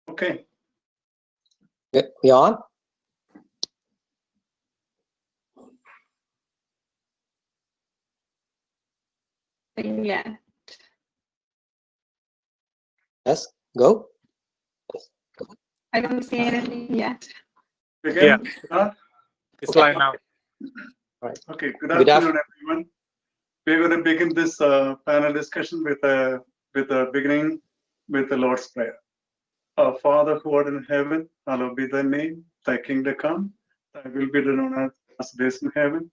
Okay. Good. We on? Yeah. Yes. Go. I don't see anything yet. Begin? It's live now. Okay. Good Good afternoon, everyone. We're going to begin this panel discussion with a beginning with the Lord's Prayer. Our Father who art in heaven, hallowed be thy name. Thy kingdom come. Thy will be done on earth as it is in heaven.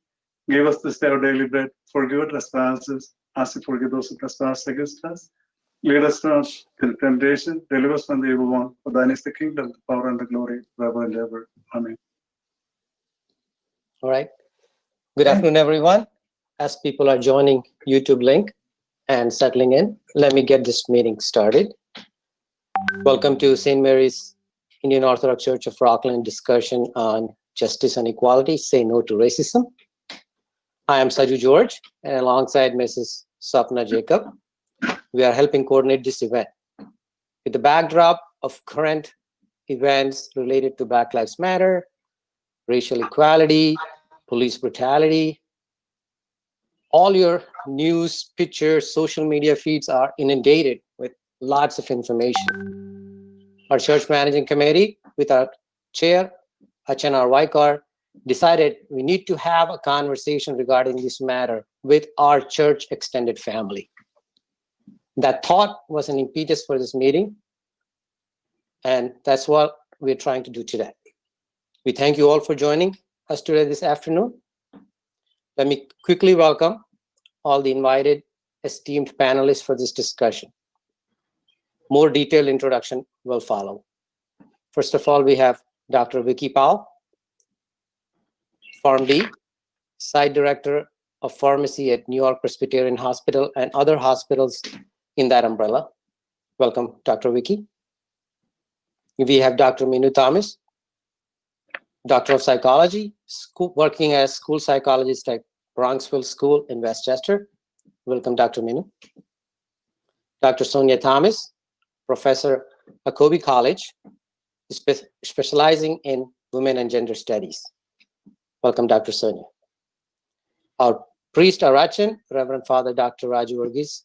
Give us this day our daily bread. Forgive our trespasses, as we forgive those who trespass against us. Lead us not into temptation. Deliver us from the evil one. For thine is the kingdom, the power, and the glory, forever and ever. Amen. All right. Good afternoon, everyone. As people are joining YouTube link and settling in, let me get this meeting started. Welcome to St.Mary's Indian Orthodox Church of Rockland discussion on justice and equality, say no to racism. I am Saju George, and alongside Mrs. Sapna Jacob, we are helping coordinate this event. With the backdrop of current events related to Black Lives Matter, racial equality, police brutality, all your news, pictures, social media feeds are inundated with lots of information. Our church managing committee, with our chair, Achana Vaikar, decided we need to have a conversation regarding this matter with our church extended family. That thought was an impetus for this meeting, and that's what we're trying to do today. We thank you all for joining us today this afternoon. Let me quickly welcome all the invited esteemed panelists for this discussion. More detailed introduction will follow. First of all, we have Dr. Vicky Pao, PharmD, Site Director of Pharmacy at New York Presbyterian Hospital and other hospitals in that umbrella. Welcome, Dr. Vicky. We have Dr. Minu Thomas, Doctor of Psychology, working as school psychologist at Bronxville School in Westchester. Welcome, Dr. Minu. Dr. Sonia Thomas, Professor at Kobe College, specializing in women and gender studies. Welcome, Dr. Sonia. Our priest Arachan, Reverend Father Dr. Raju Varghese,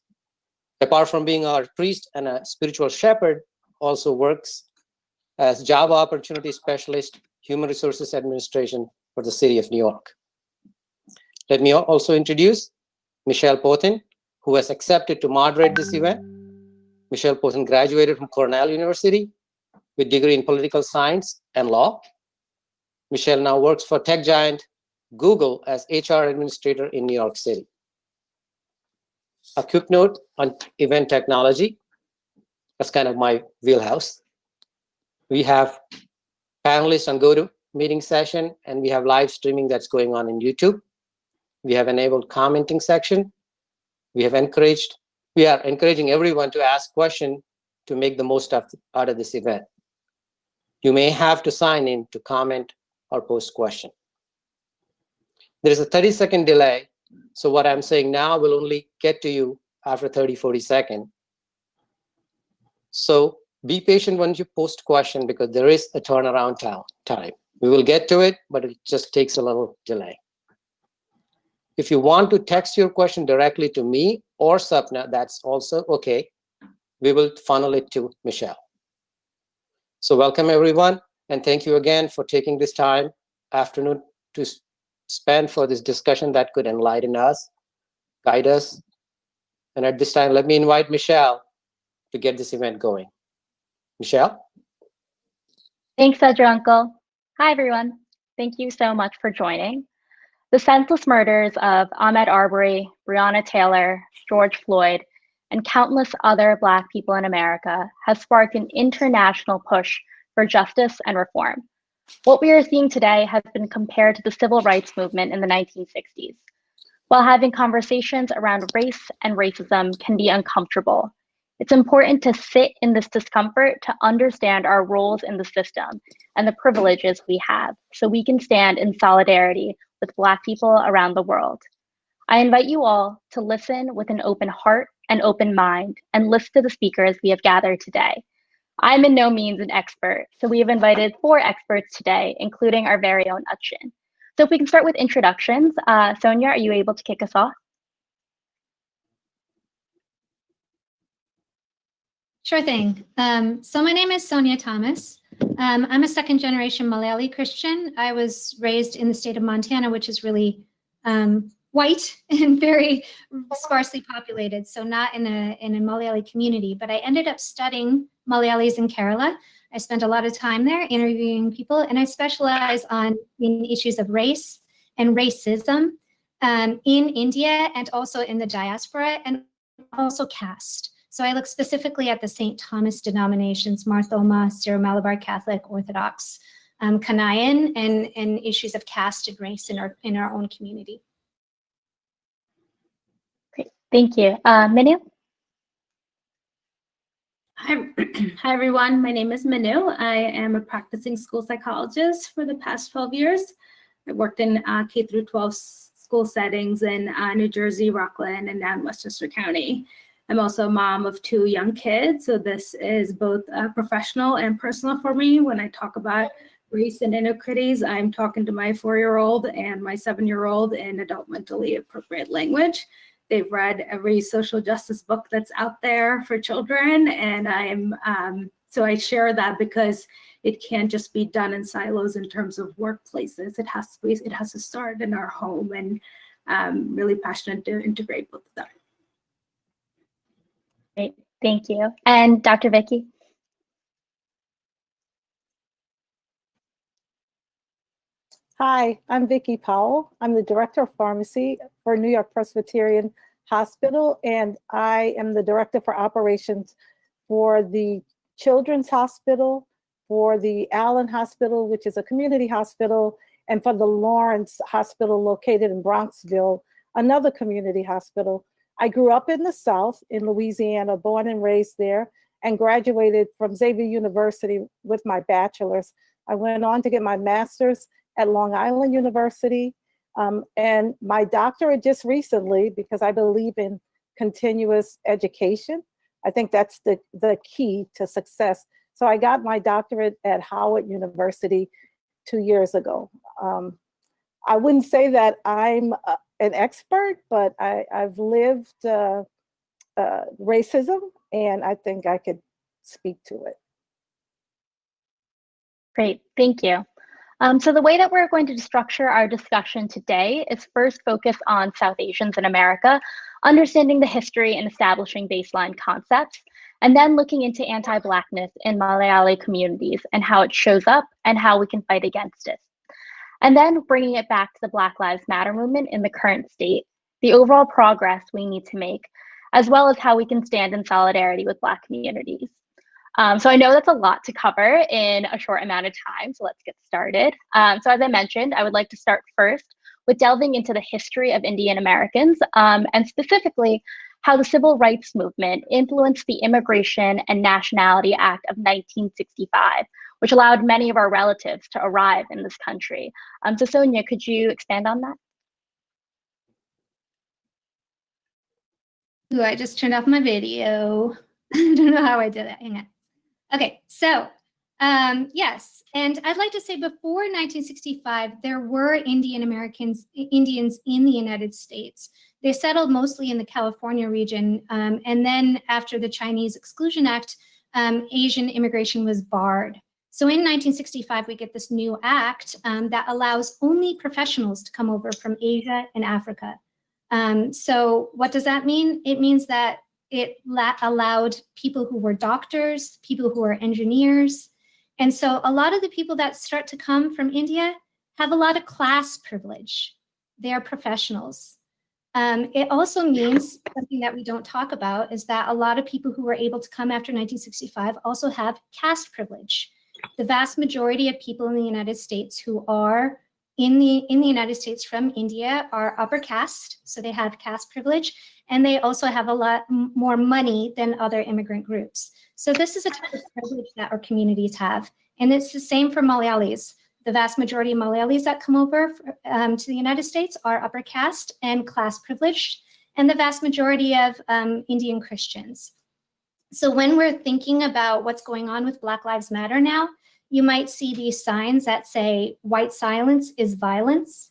apart from being our priest and a spiritual shepherd, also works as Job Opportunity Specialist, Human Resources Administration for the City of New York. Let me also introduce Michelle Pothin, who has accepted to moderate this event. Michelle Pothin graduated from Cornell University with degree in political science and law. Michelle now works for tech giant Google as HR administrator in New York City. A quick note on event technology. That's kind of my wheelhouse. We have panelists on GoToMeeting session, and we have live streaming that's going on in YouTube. We have enabled commenting section. We are encouraging everyone to ask questions to make the most out of this event. You may have to sign in to comment or post question. There is a 30-second delay, so what I'm saying now will only get to you after 30-40 seconds. So be patient when you post question, because there is a turnaround time. We will get to it, but it just takes a little delay. If you want to text your question directly to me or Sapna, that's also okay. We will funnel it to Michelle. So welcome everyone, and thank you again for taking this afternoon to spend for this discussion that could enlighten us, guide us. And at this time, let me invite Michelle to get this event going. Michelle? Thanks, Uncle. Hi, everyone. Thank you so much for joining. The senseless murders of Ahmaud Arbery, Breonna Taylor, George Floyd, and countless other Black people in America has sparked an international push for justice and reform. What we are seeing today has been compared to the civil rights movement in the 1960s. While having conversations around race and racism can be uncomfortable, it's important to sit in this discomfort to understand our roles in the system and the privileges we have, so we can stand in solidarity with Black people around the world. I invite you all to listen with an open heart and open mind and listen to the speakers we have gathered today. I'm in no means an expert, so we have invited 4 experts today, including our very own Utchin. So if we can start with introductions, Sonia, are you able to kick us off? Sure thing. So my name is Sonia Thomas. I'm a second-generation Malayali Christian. I was raised in the state of Montana, which is really white and very sparsely populated, so not in a Malayali community. But I ended up studying Malayalis in Kerala. I spent a lot of time there interviewing people, and I specialize in issues of race and racism in India and also in the diaspora, and also caste. So I look specifically at the St. Thomas denominations, Mar Thoma, Syro-Malabar Catholic, Orthodox, Kanayan, and issues of caste and race in our own community. Great, thank you. Minu? Hi, everyone. My name is Manu. I am a practicing school psychologist for the past 12 years. I worked in K through 12 school settings in New Jersey, Rockland, and now in Westchester County. I'm also a mom of 2 young kids, so this is both professional and personal for me. When I talk about race and inequities, I'm talking to my 4-year-old and my 7-year-old in adult mentally appropriate language. They've read every social justice book that's out there for children, and so I share that because it can't just be done in silos in terms of workplaces. It has to start in our home, and I'm really passionate to integrate both of them. Great, thank you. And Dr. Vicky? Hi, I'm Vicki Powell. I'm the Director of Pharmacy for New York Presbyterian Hospital, and I am the Director for Operations for the Children's Hospital, for the Allen Hospital, which is a community hospital, and for the Lawrence Hospital located in Bronxville, another community hospital. I grew up in the South, in Louisiana, born and raised there, and graduated from Xavier University with my bachelor's. I went on to get my master's at Long Island University, and my doctorate just recently, because I believe in continuous education. I think that's the key to success. So I got my doctorate at Howard University 2 years ago. I wouldn't say that I'm an expert, but I've lived racism, and I think I could speak to it. Great, thank you. So the way that we're going to structure our discussion today is first focus on South Asians in America, understanding the history and establishing baseline concepts, and then looking into anti-Blackness in Malayali communities and how it shows up and how we can fight against it. And then bringing it back to the Black Lives Matter movement in the current state, the overall progress we need to make, as well as how we can stand in solidarity with Black communities. So I know that's a lot to cover in a short amount of time, so let's get started. So as I mentioned, I would like to start first with delving into the history of Indian Americans, and specifically how the Civil Rights Movement influenced the Immigration and Nationality Act of 1965, which allowed many of our relatives to arrive in this country. So Sonia, could you expand on that? Ooh, I just turned off my video. I don't know how I did it. Hang on. Okay, so yes, and I'd like to say before 1965, there were Indians in the United States. They settled mostly in the California region, and then after the Chinese Exclusion Act, Asian immigration was barred. So in 1965, we get this new act that allows only professionals to come over from Asia and Africa. So what does that mean? It means that it allowed people who were doctors, people who are engineers. And so a lot of the people that start to come from India have a lot of class privilege. They are professionals. It also means something that we don't talk about is that a lot of people who were able to come after 1965 also have caste privilege. The vast majority of people in the United States who are in the United States from India are upper caste, so they have caste privilege, and they also have a lot more money than other immigrant groups. So this is a type of privilege that our communities have, and it's the same for Malayalis. The vast majority of Malayalis that come over to the United States are upper caste and class privileged, and the vast majority of Indian Christians. So when we're thinking about what's going on with Black Lives Matter now, you might see these signs that say white silence is violence.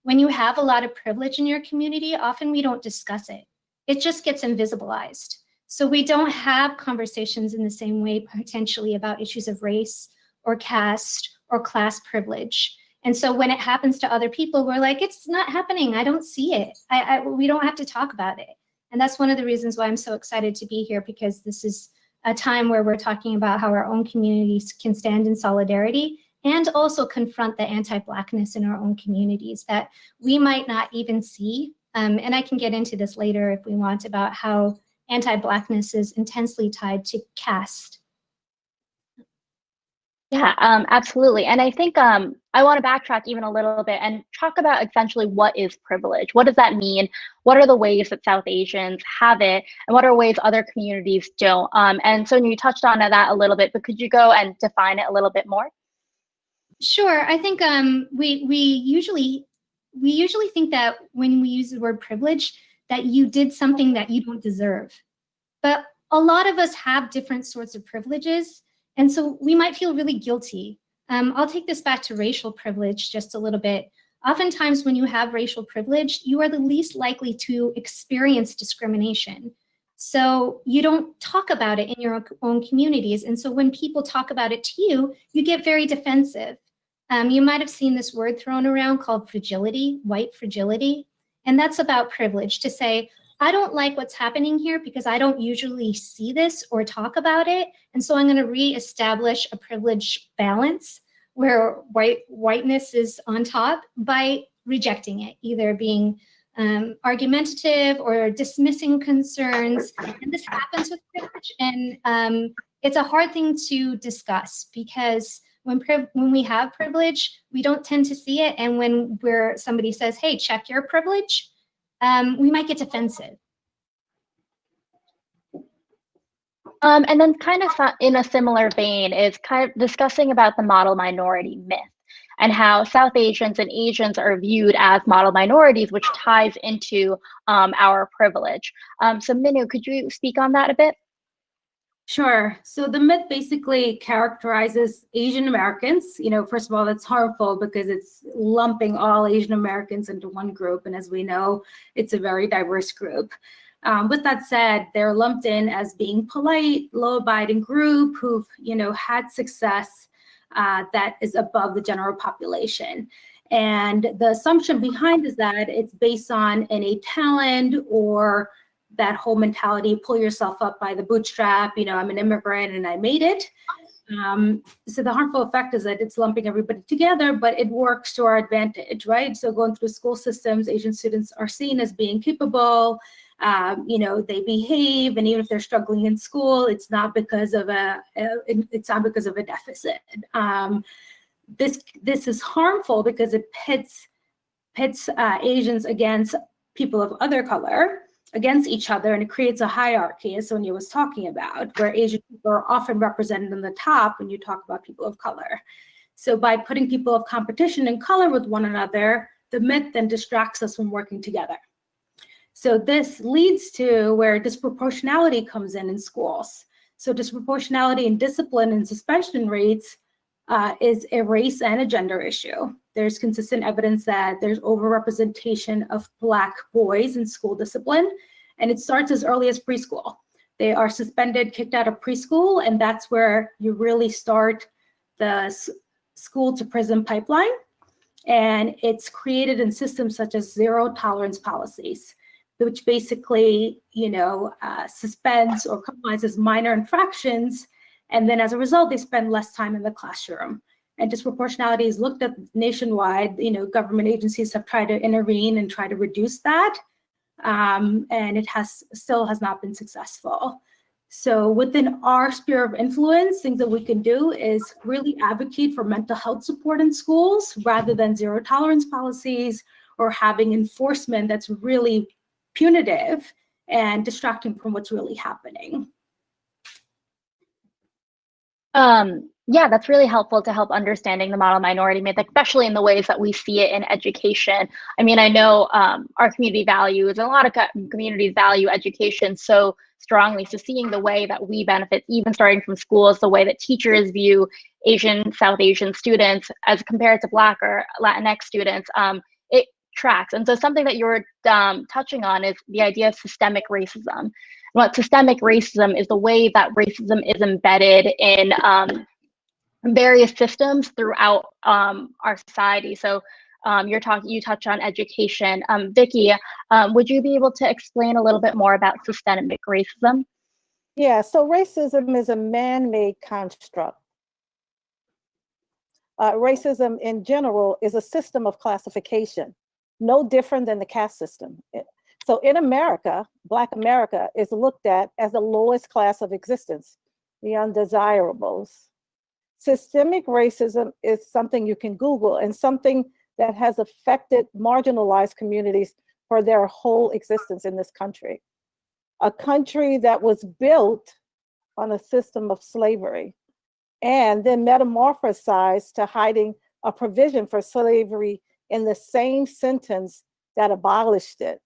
When you have a lot of privilege in your community, often we don't discuss it. It just gets invisibilized. So we don't have conversations in the same way potentially about issues of race or caste or class privilege. And so when it happens to other people, we're like, it's not happening. I don't see it. We don't have to talk about it. And that's one of the reasons why I'm so excited to be here, because this is a time where we're talking about how our own communities can stand in solidarity and also confront the anti-Blackness in our own communities that we might not even see. And I can get into this later if we want about how anti-Blackness is intensely tied to caste. Yeah, absolutely. And I think I want to backtrack even a little bit and talk about essentially what is privilege. What does that mean? What are the ways that South Asians have it? And what are ways other communities don't? And Sonia, you touched on that a little bit, but could you go and define it a little bit more? Sure. I think we usually think that when we use the word privilege, that you did something that you don't deserve. But a lot of us have different sorts of privileges. And so we might feel really guilty. I'll take this back to racial privilege just a little bit. Oftentimes when you have racial privilege, you are the least likely to experience discrimination. So you don't talk about it in your own communities. And so when people talk about it to you, you get very defensive. You might have seen this word thrown around called fragility, white fragility. And that's about privilege, to say, I don't like what's happening here because I don't usually see this or talk about it. And so I'm going to reestablish a privilege balance where whiteness is on top by rejecting it, either being argumentative or dismissing concerns. And this happens with privilege. And it's a hard thing to discuss because when we have privilege, we don't tend to see it. And when somebody says, hey, check your privilege, we might get defensive. And then kind of in a similar vein is kind of discussing about the model minority myth and how South Asians and Asians are viewed as model minorities, which ties into our privilege. So Minu, could you speak on that a bit? Sure. So the myth basically characterizes Asian Americans. You know, first of all, that's harmful because it's lumping all Asian Americans into one group. And as we know, it's a very diverse group. With that said, they're lumped in as being polite, law-abiding group who've, had success that is above the general population. And the assumption behind is that it's based on innate talent or that whole mentality, pull yourself up by the bootstrap, I'm an immigrant and I made it. So the harmful effect is that it's lumping everybody together, but it works to our advantage, right? So going through school systems, Asian students are seen as being capable, they behave, and even if they're struggling in school, it's not because of a deficit. This is harmful because it pits Asians against people of other color, against each other, and it creates a hierarchy, as Sonia was talking about, where Asian people are often represented on the top when you talk about people of color. So by putting people of competition and color with one another, the myth then distracts us from working together. So this leads to where disproportionality comes in schools. So disproportionality in discipline and suspension rates is a race and a gender issue. There's consistent evidence that there's overrepresentation of Black boys in school discipline, and it starts as early as preschool. They are suspended, kicked out of preschool, and that's where you really start the school to prison pipeline. And it's created in systems such as zero tolerance policies, which basically, suspends or criminalizes minor infractions. And then as a result, they spend less time in the classroom. And disproportionality is looked at nationwide. Government agencies have tried to intervene and try to reduce that. And it still has not been successful. So within our sphere of influence, things that we can do is really advocate for mental health support in schools rather than zero tolerance policies or having enforcement that's really punitive and distracting from what's really happening. Yeah, that's really helpful to help understanding the model minority myth, especially in the ways that we see it in education. I mean, I know our community values, and a lot of communities value education so strongly. So seeing the way that we benefit, even starting from schools, the way that teachers view Asian, South Asian students as compared to Black or Latinx students, it tracks. And so something that you're touching on is the idea of systemic racism. What systemic racism is the way that racism is embedded in various systems throughout our society. So you touch on education. Vicki, would you be able to explain a little bit more about systemic racism? Yeah, so racism is a man-made construct. Racism in general is a system of classification, no different than the caste system. So in America, Black America is looked at as the lowest class of existence, the undesirables. Systemic racism is something you can Google and something that has affected marginalized communities for their whole existence in this country. A country that was built on a system of slavery and then metamorphosized to hiding a provision for slavery in the same sentence that abolished it.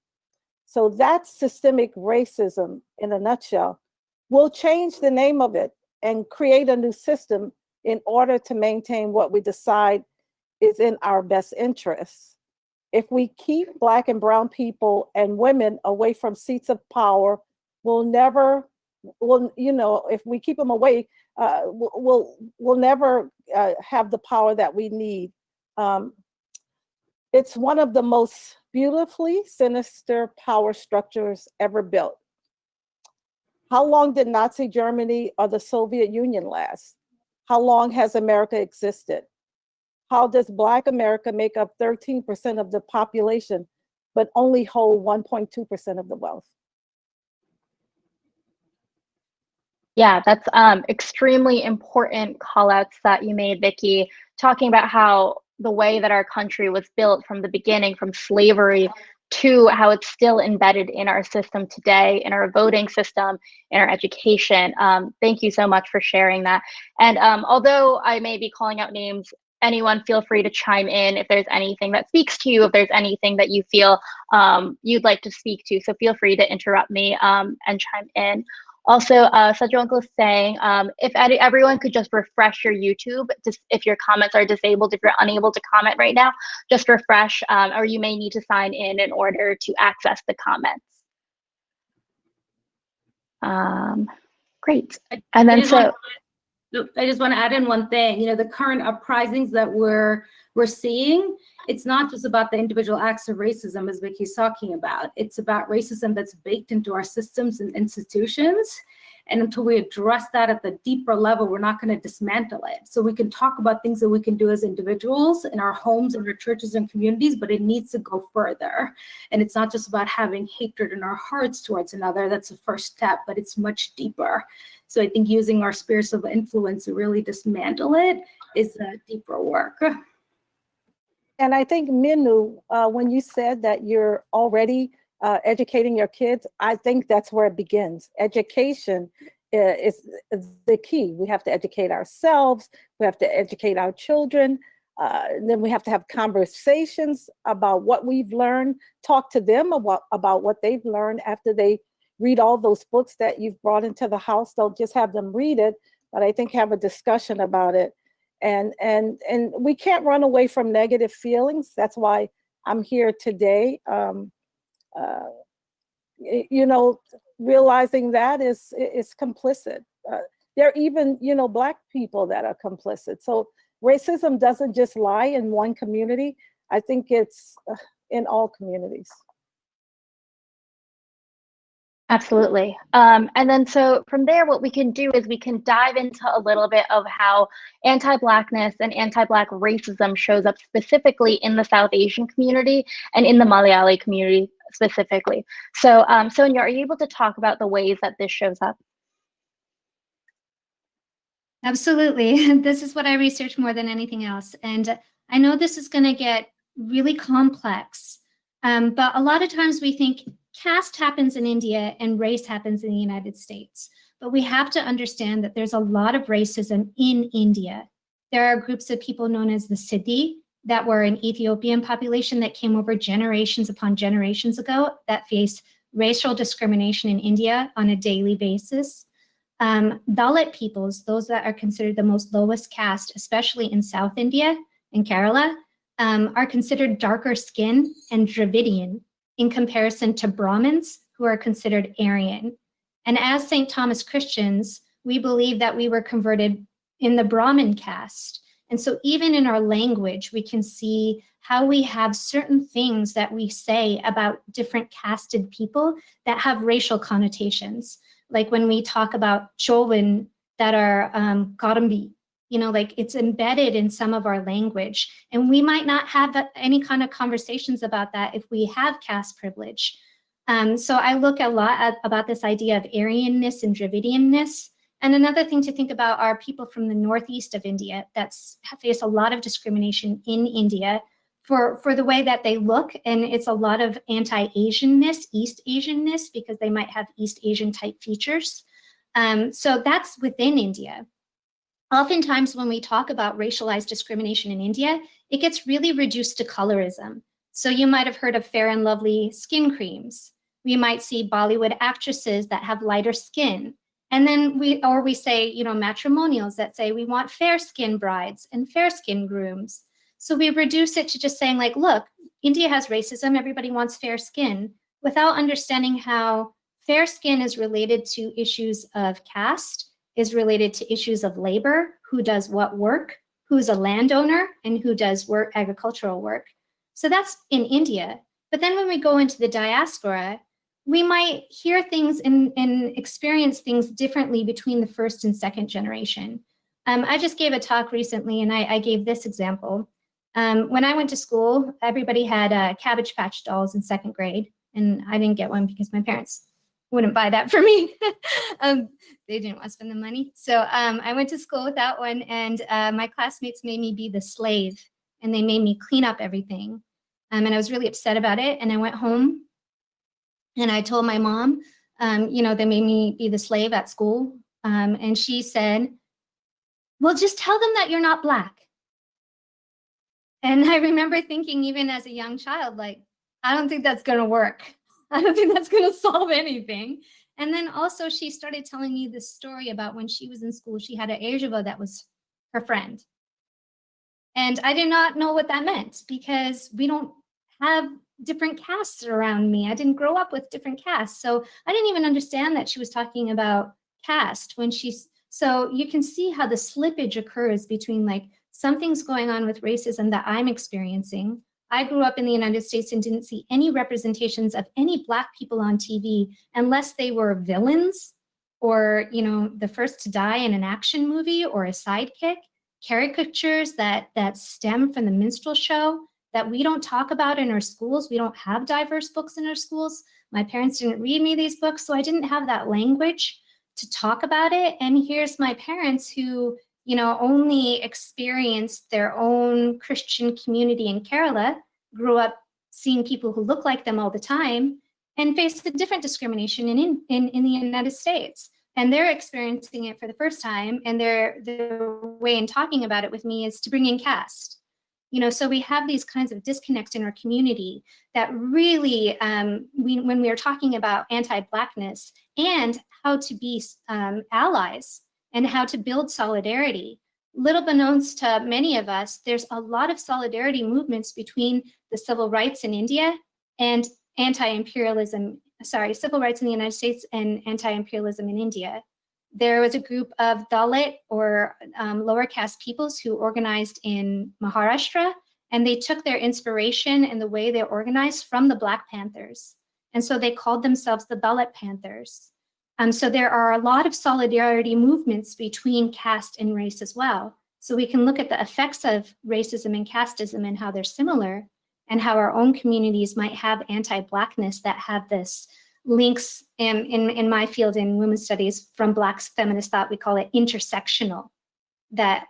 So that's systemic racism in a nutshell. We'll change the name of it and create a new system in order to maintain what we decide is in our best interests. If we keep Black and brown people and women away from seats of power, if we keep them away, we'll never have the power that we need. It's one of the most beautifully sinister power structures ever built. How long did Nazi Germany or the Soviet Union last? How long has America existed? How does Black America make up 13% of the population, but only hold 1.2% of the wealth? Yeah, that's extremely important call-outs that you made, Vicki, talking about how the way that our country was built from the beginning, from slavery to how it's still embedded in our system today, in our voting system, in our education. Thank you so much for sharing that. And although I may be calling out names, anyone feel free to chime in if there's anything that speaks to you, if there's anything that you feel you'd like to speak to. So feel free to interrupt me and chime in. Also, Sajunkel is saying, if everyone could just refresh your YouTube, just if your comments are disabled, if you're unable to comment right now, just refresh, or you may need to sign in order to access the comments. Great. And then I just want to add in one thing. The current uprisings that we're seeing, it's not just about the individual acts of racism, as Vicki's talking about. It's about racism that's baked into our systems and institutions. And until we address that at the deeper level, we're not going to dismantle it. So we can talk about things that we can do as individuals in our homes, in our churches and communities, but it needs to go further. And it's not just about having hatred in our hearts towards another. That's the first step, but it's much deeper. So I think using our spheres of influence to really dismantle it is a deeper work. And I think, Minu, when you said that you're already educating your kids, I think that's where it begins. Education is the key. We have to educate ourselves. We have to educate our children. Then we have to have conversations about what we've learned, talk to them about what they've learned after they read all those books that you've brought into the house. Don't just have them read it, but I think have a discussion about it. And we can't run away from negative feelings. That's why I'm here today. Realizing that is complicit. there are even, Black people that are complicit. So racism doesn't just lie in one community. I think it's in all communities. Absolutely. And then so from there, what we can do is we can dive into a little bit of how anti-Blackness and anti-Black racism shows up specifically in the South Asian community and in the Malayali community specifically. So Sonia, are you able to talk about the ways that this shows up? Absolutely. This is what I research more than anything else. And I know this is going to get really complex, but a lot of times we think caste happens in India and race happens in the United States. But we have to understand that there's a lot of racism in India. There are groups of people known as the Siddhi that were an Ethiopian population that came over generations upon generations ago that face racial discrimination in India on a daily basis. Dalit peoples, those that are considered the most lowest caste, especially in South India, in Kerala, are considered darker skin and Dravidian in comparison to Brahmins, who are considered Aryan. And as St. Thomas Christians, we believe that we were converted in the Brahmin caste. And so even in our language, we can see how we have certain things that we say about different casted people that have racial connotations. Like when we talk about Chauvin that are Karambi, like it's embedded in some of our language. And we might not have any kind of conversations about that if we have caste privilege. So I look a lot about this idea of Aryanness and Dravidianness. And another thing to think about are people from the northeast of India that face a lot of discrimination in India for the way that they look. And it's a lot of anti-Asianness, East Asianness, because they might have East Asian type features. So that's within India. Oftentimes when we talk about racialized discrimination in India, it gets really reduced to colorism. So you might have heard of Fair and Lovely skin creams. We might see Bollywood actresses that have lighter skin. And then we say, matrimonials that say we want fair skin brides and fair skin grooms. So we reduce it to just saying like, look, India has racism, everybody wants fair skin, without understanding how fair skin is related to issues of caste, is related to issues of labor, who does what work, who's a landowner, and who does agricultural work. So that's in India. But then when we go into the diaspora, we might hear things and experience things differently between the first and second generation. I just gave a talk recently, and I gave this example. When I went to school, everybody had Cabbage Patch dolls in second grade, and I didn't get one because my parents wouldn't buy that for me. They didn't want to spend the money. So I went to school without one, and my classmates made me be the slave, and they made me clean up everything. And I was really upset about it. And I went home and I told my mom, they made me be the slave at school. And she said, well, just tell them that you're not Black. And I remember thinking, even as a young child, like, I don't think that's going to work. I don't think that's going to solve anything. And then also she started telling me this story about when she was in school, she had an Ajava that was her friend. And I did not know what that meant because we don't have different castes around me. I didn't grow up with different castes. So I didn't even understand that she was talking about caste so you can see how the slippage occurs between like something's going on with racism that I'm experiencing. I grew up in the United States and didn't see any representations of any Black people on TV unless they were villains or, the first to die in an action movie or a sidekick, caricatures that stem from the minstrel show that we don't talk about in our schools. We don't have diverse books in our schools. My parents didn't read me these books, so I didn't have that language to talk about it. And here's my parents who, only experienced their own Christian community in Kerala, grew up seeing people who look like them all the time, and faced a different discrimination in the United States. And they're experiencing it for the first time, and their way in talking about it with me is to bring in caste. So we have these kinds of disconnects in our community that really, when we are talking about anti-Blackness and how to be allies and how to build solidarity, little beknownst to many of us, there's a lot of solidarity movements between the civil rights in India and civil rights in the United States and anti-imperialism in India. there was a group of Dalit or lower caste peoples who organized in Maharashtra, and they took their inspiration in the way they organized from the Black Panthers. And so they called themselves the Dalit Panthers. So there are a lot of solidarity movements between caste and race as well. So we can look at the effects of racism and casteism and how they're similar, and how our own communities might have anti-Blackness that have this links in my field in women's studies from Black feminist thought, we call it intersectional, that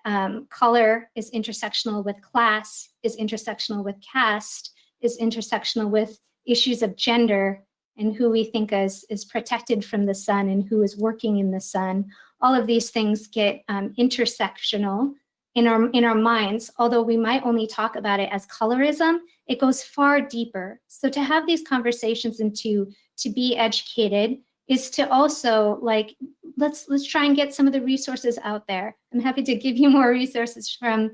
color is intersectional with class, is intersectional with caste, is intersectional with issues of gender and who we think is protected from the sun and who is working in the sun. All of these things get intersectional in our minds, although we might only talk about it as colorism, it goes far deeper. So to have these conversations and to be educated is to also like, let's try and get some of the resources out there. I'm happy to give you more resources from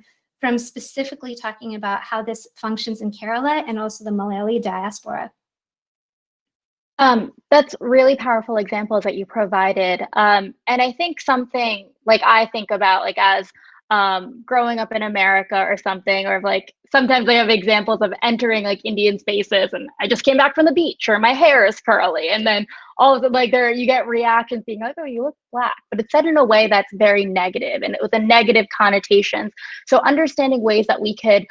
specifically talking about how this functions in Kerala and also the Malayali diaspora. That's really powerful examples that you provided. And I think something like I think about like as growing up in America or something, or like sometimes I have examples of entering like Indian spaces and I just came back from the beach or my hair is curly, and then all of it like there you get reactions being like, oh, you look Black, but it's said in a way that's very negative and with a negative connotations. So understanding ways that we could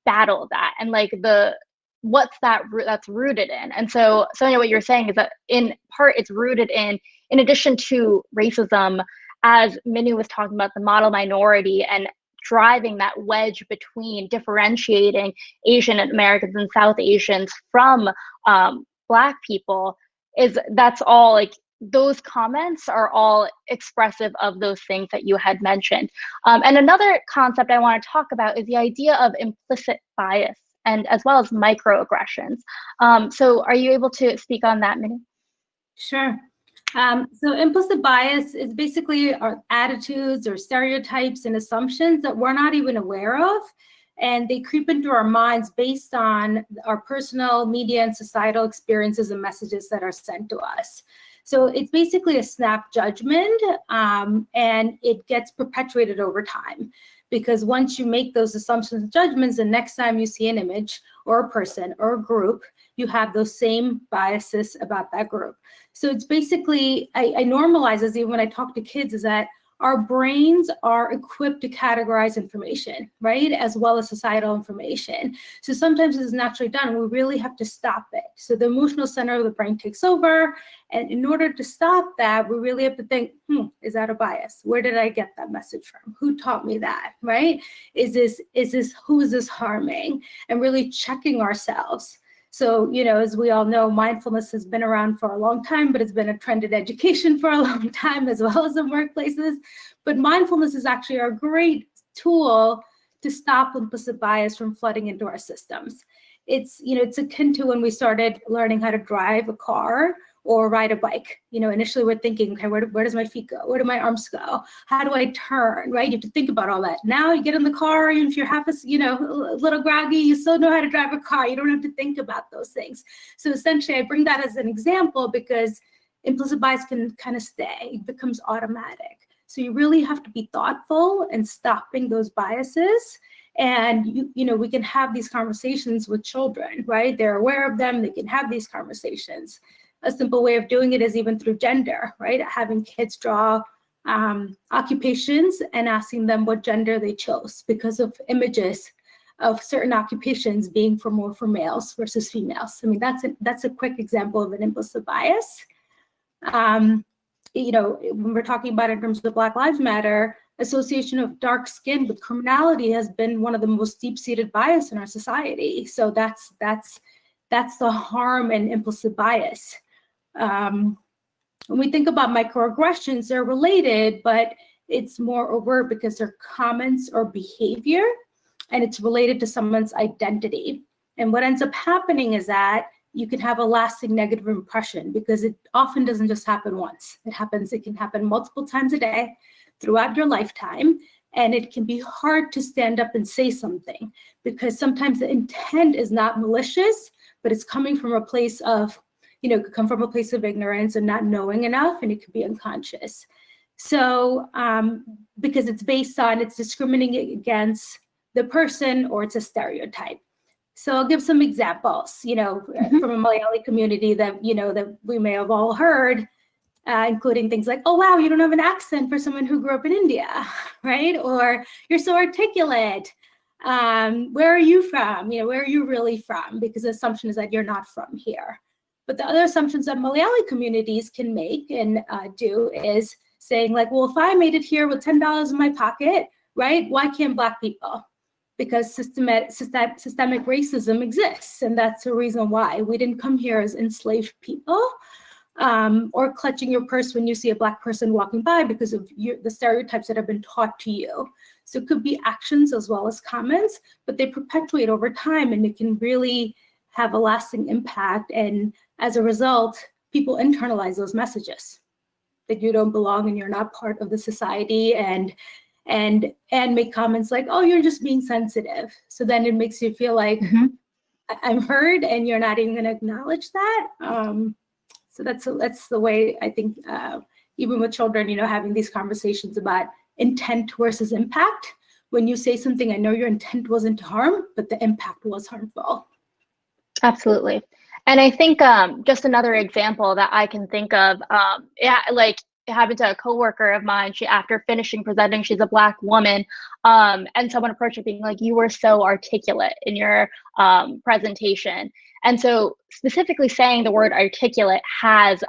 battle that and like what's that's rooted in. And so Sonia, what you're saying is that in part it's rooted in addition to racism, as Minu was talking about, the model minority and driving that wedge between differentiating Asian Americans and South Asians from Black people, that's all like those comments are all expressive of those things that you had mentioned. And another concept I want to talk about is the idea of implicit bias and as well as microaggressions. So are you able to speak on that, Minu? Sure. So implicit bias is basically our attitudes or stereotypes and assumptions that we're not even aware of, and they creep into our minds based on our personal, media, and societal experiences and messages that are sent to us. So it's basically a snap judgment, and it gets perpetuated over time. Because once you make those assumptions and judgments, the next time you see an image or a person or a group, you have those same biases about that group. So it's basically, I normalize this even when I talk to kids, is that our brains are equipped to categorize information, right? As well as societal information. So sometimes it's naturally done. We really have to stop it. So the emotional center of the brain takes over. And in order to stop that, we really have to think, is that a bias? Where did I get that message from? Who taught me that, right? Who is this harming? And really checking ourselves. So, you know, as we all know, mindfulness has been around for a long time, but it's been a trend in education for a long time, as well as in workplaces. But mindfulness is actually a great tool to stop implicit bias from flooding into our systems. It's, you know, it's akin to when we started learning how to drive a car or ride a bike. You know, initially we're thinking, okay, where does my feet go? Where do my arms go? How do I turn, right? You have to think about all that. Now you get in the car, and if you're half a little groggy, you still know how to drive a car. You don't have to think about those things. So essentially I bring that as an example because implicit bias can kind of stay, it becomes automatic. So you really have to be thoughtful in stopping those biases. And, you know, we can have these conversations with children, right? They're aware of them, they can have these conversations. A simple way of doing it is even through gender, right? Having kids draw occupations and asking them what gender they chose because of images of certain occupations being for males versus females. I mean, that's a quick example of an implicit bias. You know, when we're talking about in terms of Black Lives Matter, association of dark skin with criminality has been one of the most deep-seated bias in our society. So that's the harm and implicit bias. When we think about microaggressions, they're related, but it's more overt because they're comments or behavior, and it's related to someone's identity. And what ends up happening is that you can have a lasting negative impression because it often doesn't just happen once. It can happen multiple times a day throughout your lifetime. And it can be hard to stand up and say something because sometimes the intent is not malicious, but it's coming from a place of, you know, it could come from a place of ignorance and not knowing enough, and it could be unconscious. So because it's based on, it's discriminating against the person, or it's a stereotype. So I'll give some examples, from a Malayali community that, that we may have all heard, including things like, oh, wow, you don't have an accent for someone who grew up in India, right? Or you're so articulate. Where are you from? Where are you really from? Because the assumption is that you're not from here. But the other assumptions that Malayali communities can make and do is saying like, well, if I made it here with $10 in my pocket, right? Why can't Black people? Because systemic racism exists. And that's the reason why. We didn't come here as enslaved people, or clutching your purse when you see a Black person walking by because of the stereotypes that have been taught to you. So it could be actions as well as comments, but they perpetuate over time, and it can really have a lasting impact. And as a result, people internalize those messages that you don't belong and you're not part of the society, and make comments like, oh, you're just being sensitive. So then it makes you feel like I'm heard, and you're not even going to acknowledge that. So that's the way I think, even with children, having these conversations about intent versus impact. When you say something, I know your intent wasn't to harm, but the impact was harmful. Absolutely. And I think just another example that I can think of, it happened to a coworker of mine. She, after finishing presenting, she's a Black woman, and someone approached her being like, you were so articulate in your presentation. And so specifically saying the word articulate has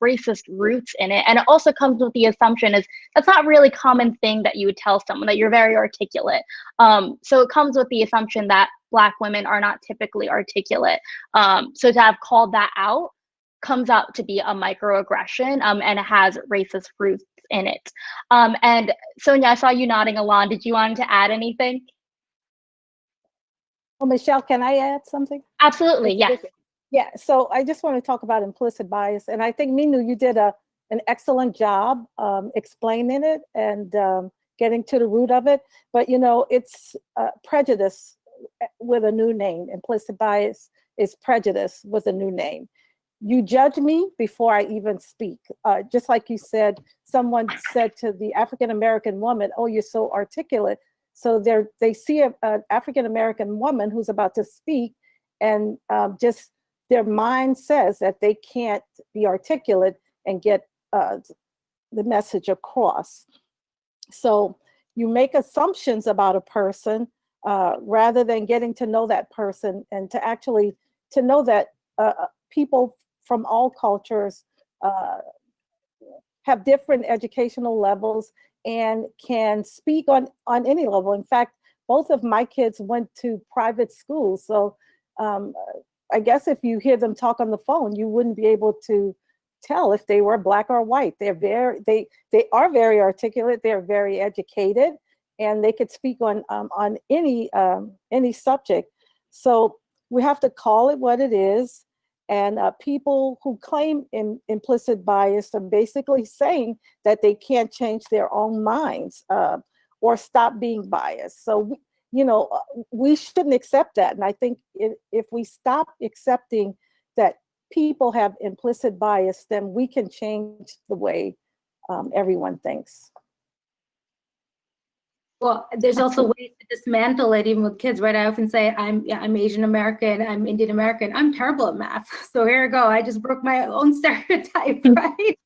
racist roots in it. And it also comes with the assumption is that's not really a common thing that you would tell someone, that you're very articulate. So it comes with the assumption that Black women are not typically articulate. So to have called that out comes out to be a microaggression, and it has racist roots in it. And Sonia, I saw you nodding along. Did you want to add anything? Oh, Michelle, can I add something? Absolutely, yes. Yeah, so I just want to talk about implicit bias. And I think, Minu, you did an excellent job explaining it and getting to the root of it. But, it's prejudice with a new name. Implicit bias is prejudice with a new name. You judge me before I even speak. Just like you said, someone said to the African-American woman, oh, you're so articulate. So they see an African-American woman who's about to speak, and just their mind says that they can't be articulate and get the message across. So you make assumptions about a person rather than getting to know that person, and to know that people from all cultures have different educational levels and can speak on any level. In fact, both of my kids went to private schools. So I guess if you hear them talk on the phone, you wouldn't be able to tell if they were Black or white. They are very articulate, they're very educated, and they could speak on any subject. So we have to call it what it is. And people who claim implicit bias are basically saying that they can't change their own minds or stop being biased. So, we shouldn't accept that. And I think if we stop accepting that people have implicit bias, then we can change the way everyone thinks. Well, there's also ways to dismantle it, even with kids, right? I often say, I'm Asian American, I'm Indian American, I'm terrible at math. So here I go, I just broke my own stereotype, right?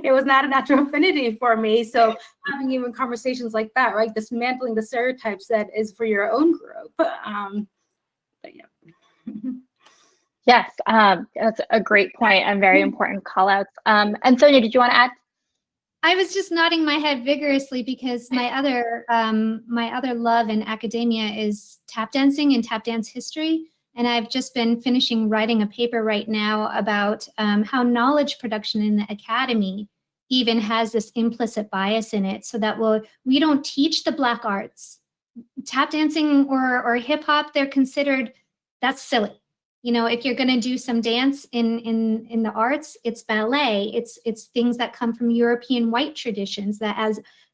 It was not a natural affinity for me. So having even conversations like that, right? Dismantling the stereotypes that is for your own group. But yeah. Yes, that's a great point and very important call outs. And Sonia, did you want to add? I was just nodding my head vigorously because my other love in academia is tap dancing and tap dance history. And I've just been finishing writing a paper right now about how knowledge production in the academy even has this implicit bias in it, so that we don't teach the Black arts. Tap dancing or hip hop, they're considered, that's silly. If you're going to do some dance in the arts, it's ballet. It's things that come from European white traditions that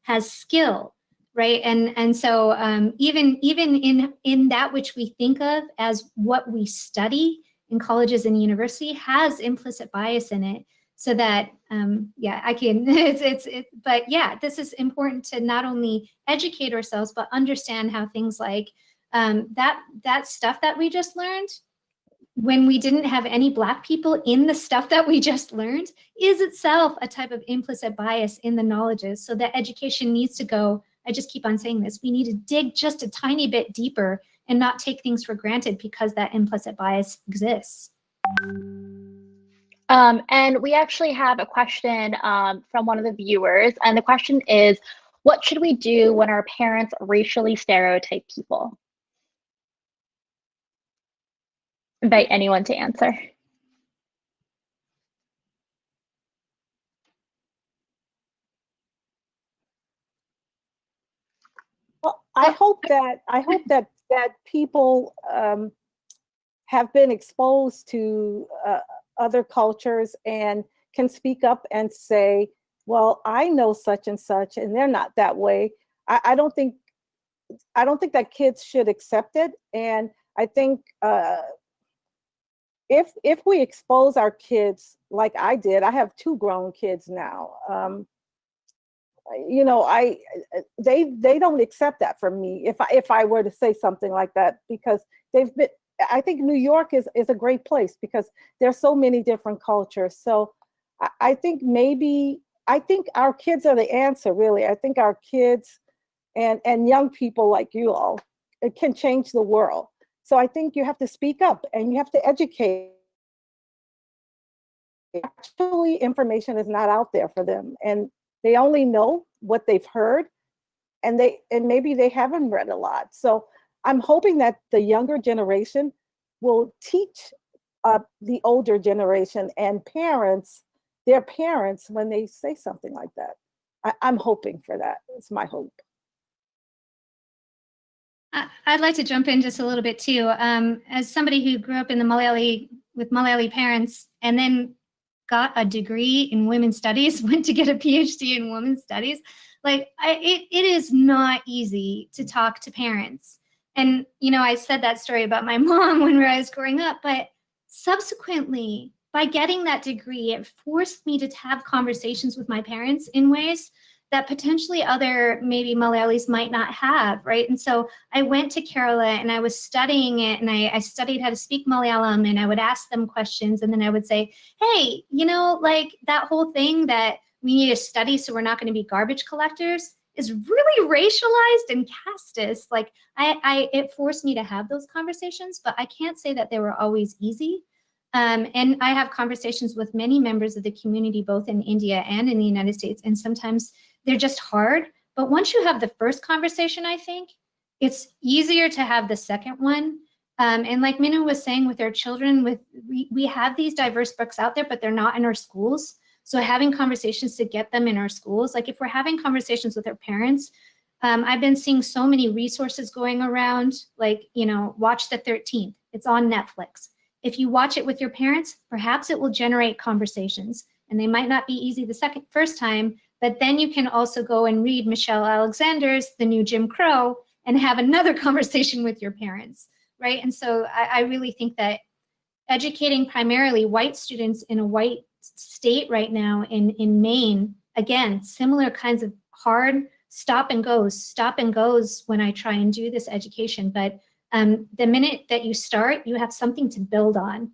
has skill, right? And so even in that which we think of as what we study in colleges and university has implicit bias in it. so that, yeah, I can, but yeah, this is important to not only educate ourselves, but understand how things like that stuff that we just learned, when we didn't have any Black people in the stuff that we just learned, is itself a type of implicit bias in the knowledges. So that education needs to go, I just keep on saying this, we need to dig just a tiny bit deeper and not take things for granted because that implicit bias exists. And we actually have a question from one of the viewers, and the question is, what should we do when our parents racially stereotype people? Invite anyone to answer. Well, I hope that people have been exposed to other cultures and can speak up and say, well, I know such and such, and they're not that way. I don't think that kids should accept it. And I think if we expose our kids like I did, I have 2 grown kids now. You know, they don't accept that from me if I were to say something like that, because they've been. I think New York is a great place because there's so many different cultures. So I think our kids are the answer, really. I think our kids and young people like you all, it can change the world. So I think you have to speak up and you have to educate. Actually, information is not out there for them, and they only know what they've heard, and maybe they haven't read a lot. So I'm hoping that the younger generation will teach the older generation and their parents, when they say something like that. I'm hoping for that. It's my hope. I'd like to jump in just a little bit too. As somebody who grew up in with Malayali parents and then got a degree in women's studies, went to get a PhD in women's studies, like it is not easy to talk to parents. And, you know, I said that story about my mom when I was growing up, but subsequently, by getting that degree, it forced me to have conversations with my parents in ways that potentially other maybe Malayalis might not have, right? And so I went to Kerala and I was studying it, and I studied how to speak Malayalam, and I would ask them questions, and then I would say, hey, you know, like that whole thing that we need to study so we're not going to be garbage collectors is really racialized and casteist. Like it forced me to have those conversations, but I can't say that they were always easy. And I have conversations with many members of the community, both in India and in the United States, and sometimes they're just hard. But once you have the first conversation, I think it's easier to have the second one. And like Minu was saying with our children, we have these diverse books out there, but they're not in our schools. So having conversations to get them in our schools, like if we're having conversations with our parents, I've been seeing so many resources going around, like, you know, watch the 13th. It's on Netflix. If you watch it with your parents, perhaps it will generate conversations, and they might not be easy the first time, but then you can also go and read Michelle Alexander's The New Jim Crow and have another conversation with your parents, right? And so I really think that educating primarily white students in a white state right now in Maine, again, similar kinds of hard stop and goes when I try and do this education, but the minute that you start, you have something to build on.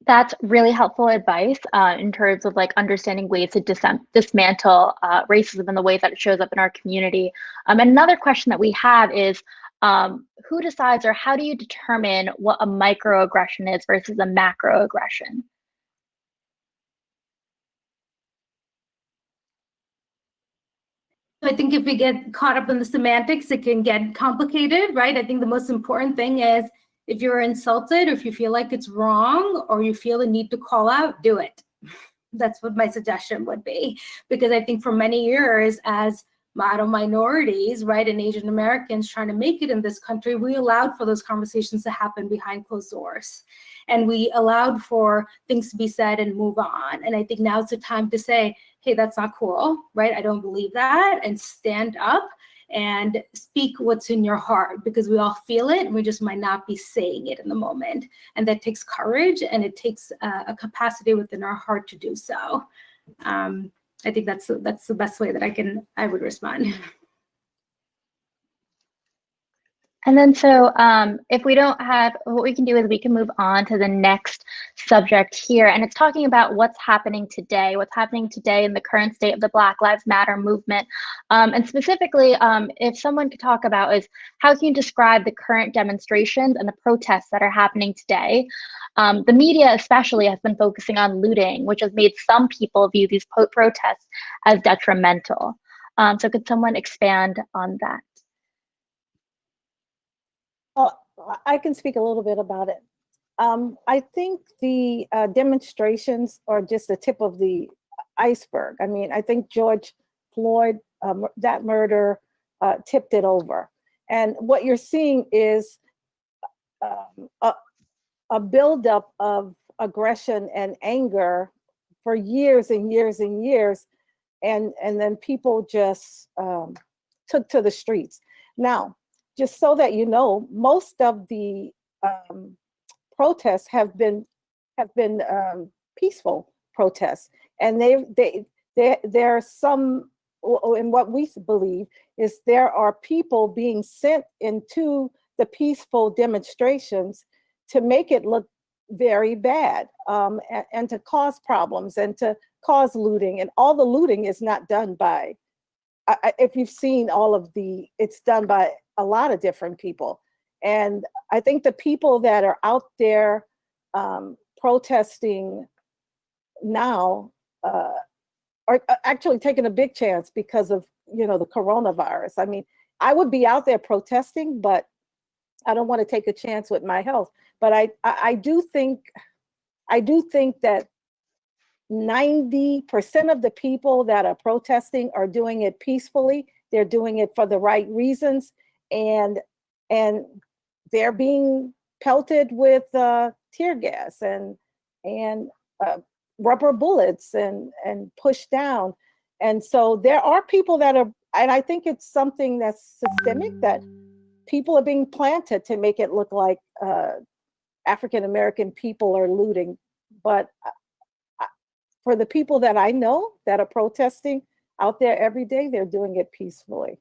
That's really helpful advice in terms of like understanding ways to dismantle racism and the way that it shows up in our community. And another question that we have is, who decides, or how do you determine what a microaggression is versus a macroaggression? I think if we get caught up in the semantics, it can get complicated, right? I think the most important thing is if you're insulted, or if you feel like it's wrong, or you feel the need to call out, do it. That's what my suggestion would be. Because I think for many years as model minorities, right, and Asian Americans trying to make it in this country, we allowed for those conversations to happen behind closed doors. And we allowed for things to be said and move on. And I think now's the time to say, hey, that's not cool, right? I don't believe that, and stand up and speak what's in your heart, because we all feel it. We just might not be saying it in the moment. And that takes courage, and it takes a capacity within our heart to do so. I think that's the best way that I would respond. And then so if we don't have, what we can do is we can move on to the next subject here. And it's talking about what's happening today in the current state of the Black Lives Matter movement. And specifically, if someone could talk about is how can you describe the current demonstrations and the protests that are happening today? The media especially has been focusing on looting, which has made some people view these protests as detrimental. So could someone expand on that? I can speak a little bit about it. I think the demonstrations are just the tip of the iceberg. I mean, I think George Floyd, that murder tipped it over. And what you're seeing is a buildup of aggression and anger for years and years and years. And then people just took to the streets. Now, just so that you know, most of the protests have been peaceful protests, and there are some. And what we believe is there are people being sent into the peaceful demonstrations to make it look very bad, and to cause problems and to cause looting. And all the looting is not done by. If you've seen all of it's done by a lot of different people. And I think the people that are out there protesting now are actually taking a big chance because of, the coronavirus. I mean, I would be out there protesting, but I don't want to take a chance with my health. But I do think that 90% of the people that are protesting are doing it peacefully. They're doing it for the right reasons, and they're being pelted with tear gas and rubber bullets and pushed down. And so there are people that are, and I think it's something that's systemic, that people are being planted to make it look like African American people are looting. But for the people that I know that are protesting out there every day, they're doing it peacefully.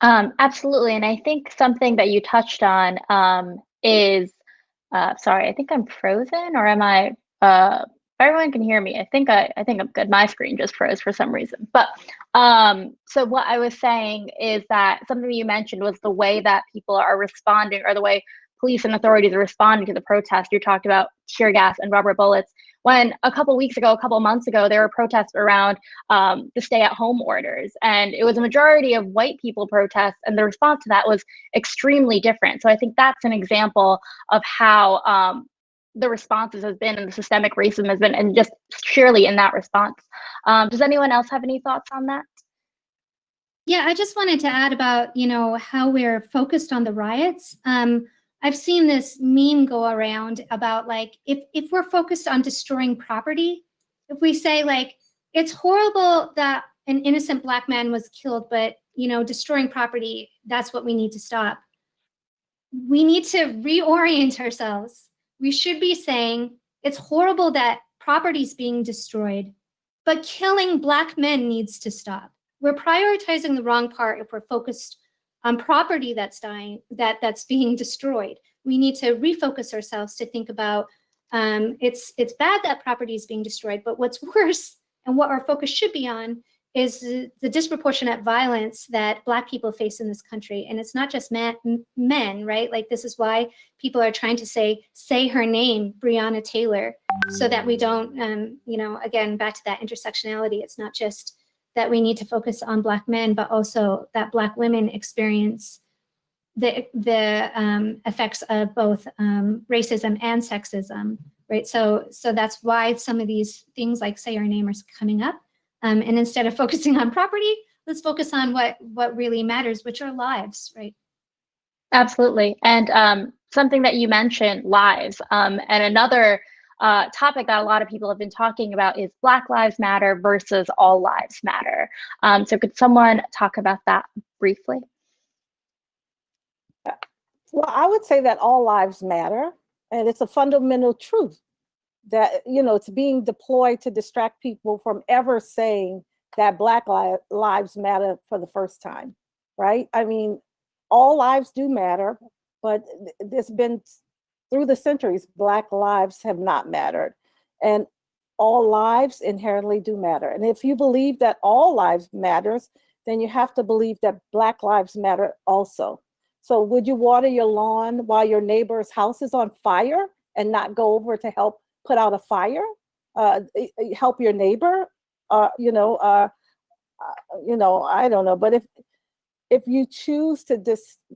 Absolutely. And I think something that you touched on is, sorry, I think I'm frozen, or am I, everyone can hear me. I think I'm good. My screen just froze for some reason. But so what I was saying is that something you mentioned was the way that people are responding, or the way police and authorities are responding to the protest. You talked about tear gas and rubber bullets. When a couple months ago, there were protests around the stay-at-home orders, and it was a majority of white people protests, and the response to that was extremely different. So I think that's an example of how the responses has been, and the systemic racism has been, and just surely in that response. Does anyone else have any thoughts on that? Yeah, I just wanted to add about, how we're focused on the riots. I've seen this meme go around about, like, if we're focused on destroying property, if we say, like, it's horrible that an innocent Black man was killed, but, destroying property, that's what we need to stop. We need to reorient ourselves. We should be saying it's horrible that property is being destroyed, but killing Black men needs to stop. We're prioritizing the wrong part if we're focused on property that's dying, that's being destroyed. We need to refocus ourselves to think about it's bad that property is being destroyed, but what's worse, and what our focus should be on, is the disproportionate violence that Black people face in this country. And it's not just men, right? Like, this is why people are trying to say her name, Breonna Taylor, so that we don't, again, back to that intersectionality. It's not just that we need to focus on Black men, but also that Black women experience the effects of both racism and sexism, right? So that's why some of these things like Say Our Name are coming up. And instead of focusing on property, let's focus on what really matters, which are lives, right? Absolutely. And something that you mentioned, lives, and another topic that a lot of people have been talking about is Black Lives Matter versus All Lives Matter. So could someone talk about that briefly? Well, I would say that all lives matter, and it's a fundamental truth that, it's being deployed to distract people from ever saying that Black lives matter for the first time, right? I mean, all lives do matter, but there's been, through the centuries, Black lives have not mattered. And all lives inherently do matter. And if you believe that all lives matters, then you have to believe that Black lives matter also. So would you water your lawn while your neighbor's house is on fire and not go over to help put out a fire? Help your neighbor? I don't know. But if you choose to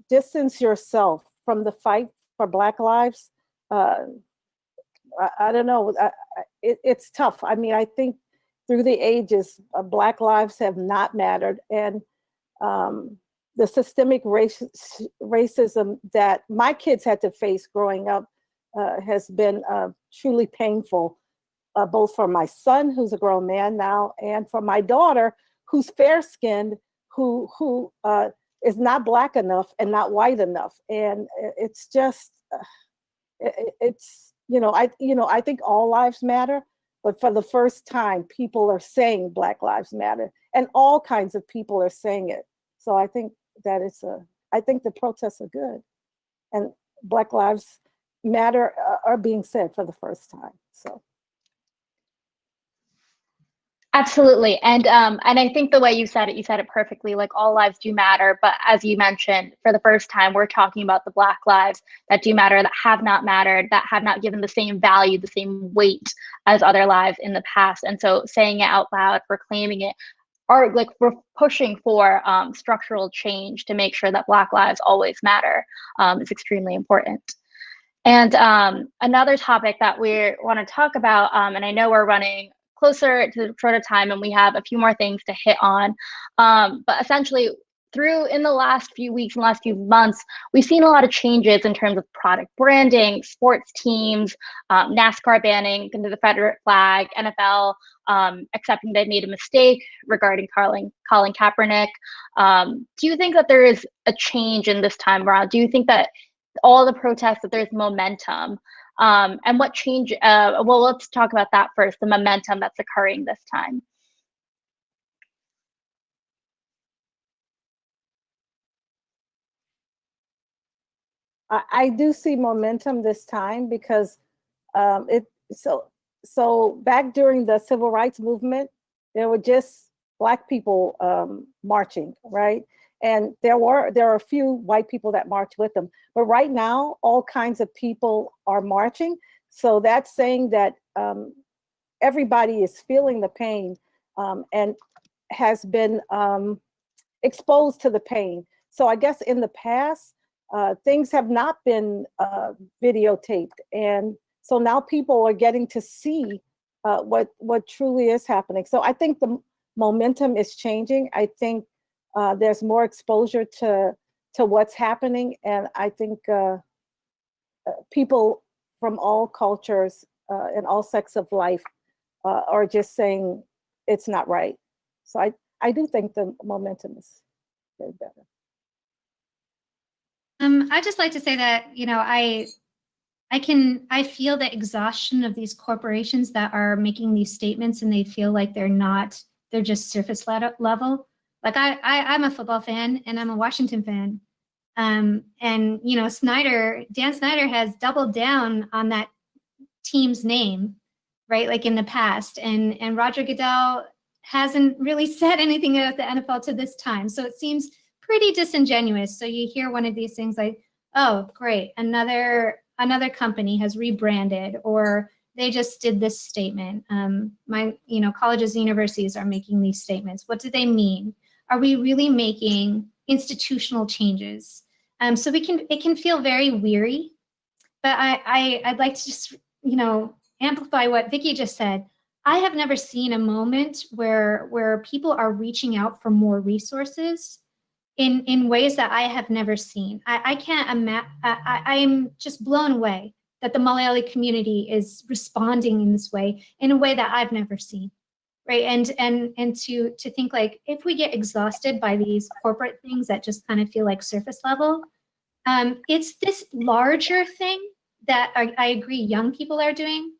distance yourself from the fight for Black lives, I don't know. It's tough. I mean, I think through the ages, Black lives have not mattered, and the systemic racism that my kids had to face growing up has been truly painful, both for my son, who's a grown man now, and for my daughter, who's fair-skinned, who is not Black enough and not white enough. And it's just, I think all lives matter, but for the first time, people are saying Black lives matter, and all kinds of people are saying it. So I think that I think the protests are good, and Black lives matter are being said for the first time. So. Absolutely. And I think the way you said it perfectly, like all lives do matter. But as you mentioned, for the first time, we're talking about the Black lives that do matter, that have not mattered, that have not given the same value, the same weight as other lives in the past. And so saying it out loud, proclaiming it, are like we're pushing for structural change to make sure that Black lives always matter is extremely important. And another topic that we want to talk about, and I know we're running closer to the shorter time and we have a few more things to hit on, but essentially in the last few weeks and last few months, we've seen a lot of changes in terms of product branding, sports teams, NASCAR banning the Confederate flag, NFL accepting they made a mistake regarding Colin Kaepernick. Do you think that there is a change in this time around? Do you think that all the protests, that there's momentum? And what change, well, let's talk about that first, the momentum that's occurring this time. I do see momentum this time because so back during the civil rights movement, there were just Black people marching, right? And there are a few white people that marched with them. But right now, all kinds of people are marching. So that's saying that everybody is feeling the pain and has been exposed to the pain. So I guess in the past, things have not been videotaped. And so now people are getting to see what truly is happening. So I think the momentum is changing. I think there's more exposure to what's happening. And I think people from all cultures and all sects of life are just saying it's not right. So I do think the momentum is very better. I'd just like to say that, I feel the exhaustion of these corporations that are making these statements and they feel like they're just surface level. Like I'm a football fan and I'm a Washington fan. And, Dan Snyder has doubled down on that team's name, right? Like in the past, and Roger Goodell hasn't really said anything about the NFL to this time. So it seems pretty disingenuous. So you hear one of these things like, oh, great, another company has rebranded, or they just did this statement. Colleges and universities are making these statements. What do they mean? Are we really making institutional changes? So it can feel very weary, but I'd like to just, amplify what Vicki just said. I have never seen a moment where people are reaching out for more resources in ways that I have never seen. I can't imagine. I'm just blown away that the Malayali community is responding in this way, in a way that I've never seen, right? And to think like, if we get exhausted by these corporate things that just kind of feel like surface level, it's this larger thing that I agree young people are doing.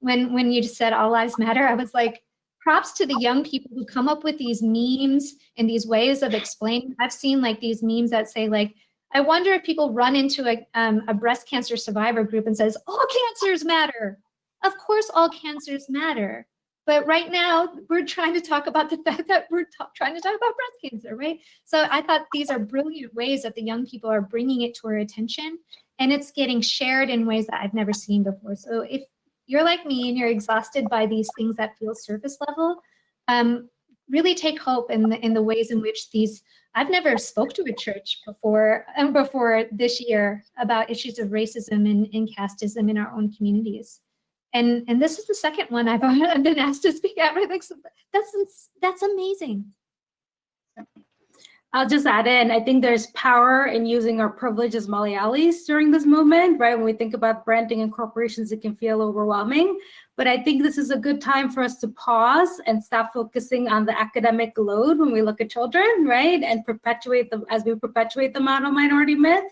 When you just said all lives matter, I was like, props to the young people who come up with these memes and these ways of explaining. I've seen like these memes that say like, I wonder if people run into a breast cancer survivor group and says, all cancers matter. Of course, all cancers matter. But right now, we're trying to talk about the fact that we're trying to talk about breast cancer, right? So I thought these are brilliant ways that the young people are bringing it to our attention, and it's getting shared in ways that I've never seen before. So if you're like me and you're exhausted by these things that feel surface level, really take hope in the ways in which these, I've never spoke to a church before this year about issues of racism and casteism in our own communities. And this is the second one I've been asked to speak at. I think that's amazing. I'll just add in, I think there's power in using our privilege as Malayalis during this moment, right? When we think about branding and corporations, it can feel overwhelming. But I think this is a good time for us to pause and stop focusing on the academic load when we look at children, right? And as we perpetuate the model minority myth.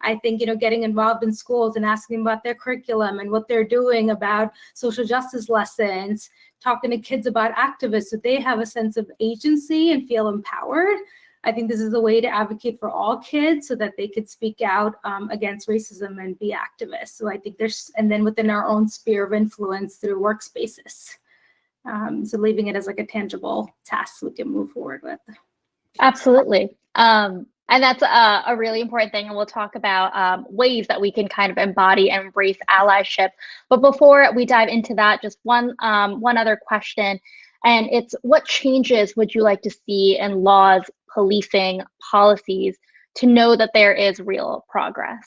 I think, getting involved in schools and asking about their curriculum and what they're doing about social justice lessons, talking to kids about activists so they have a sense of agency and feel empowered. I think this is a way to advocate for all kids so that they could speak out against racism and be activists. So I think and then within our own sphere of influence through workspaces. So leaving it as like a tangible task we can move forward with. Absolutely. And that's a really important thing. And we'll talk about ways that we can kind of embody and embrace allyship. But before we dive into that, just one other question. And it's, what changes would you like to see in laws, policing, policies to know that there is real progress?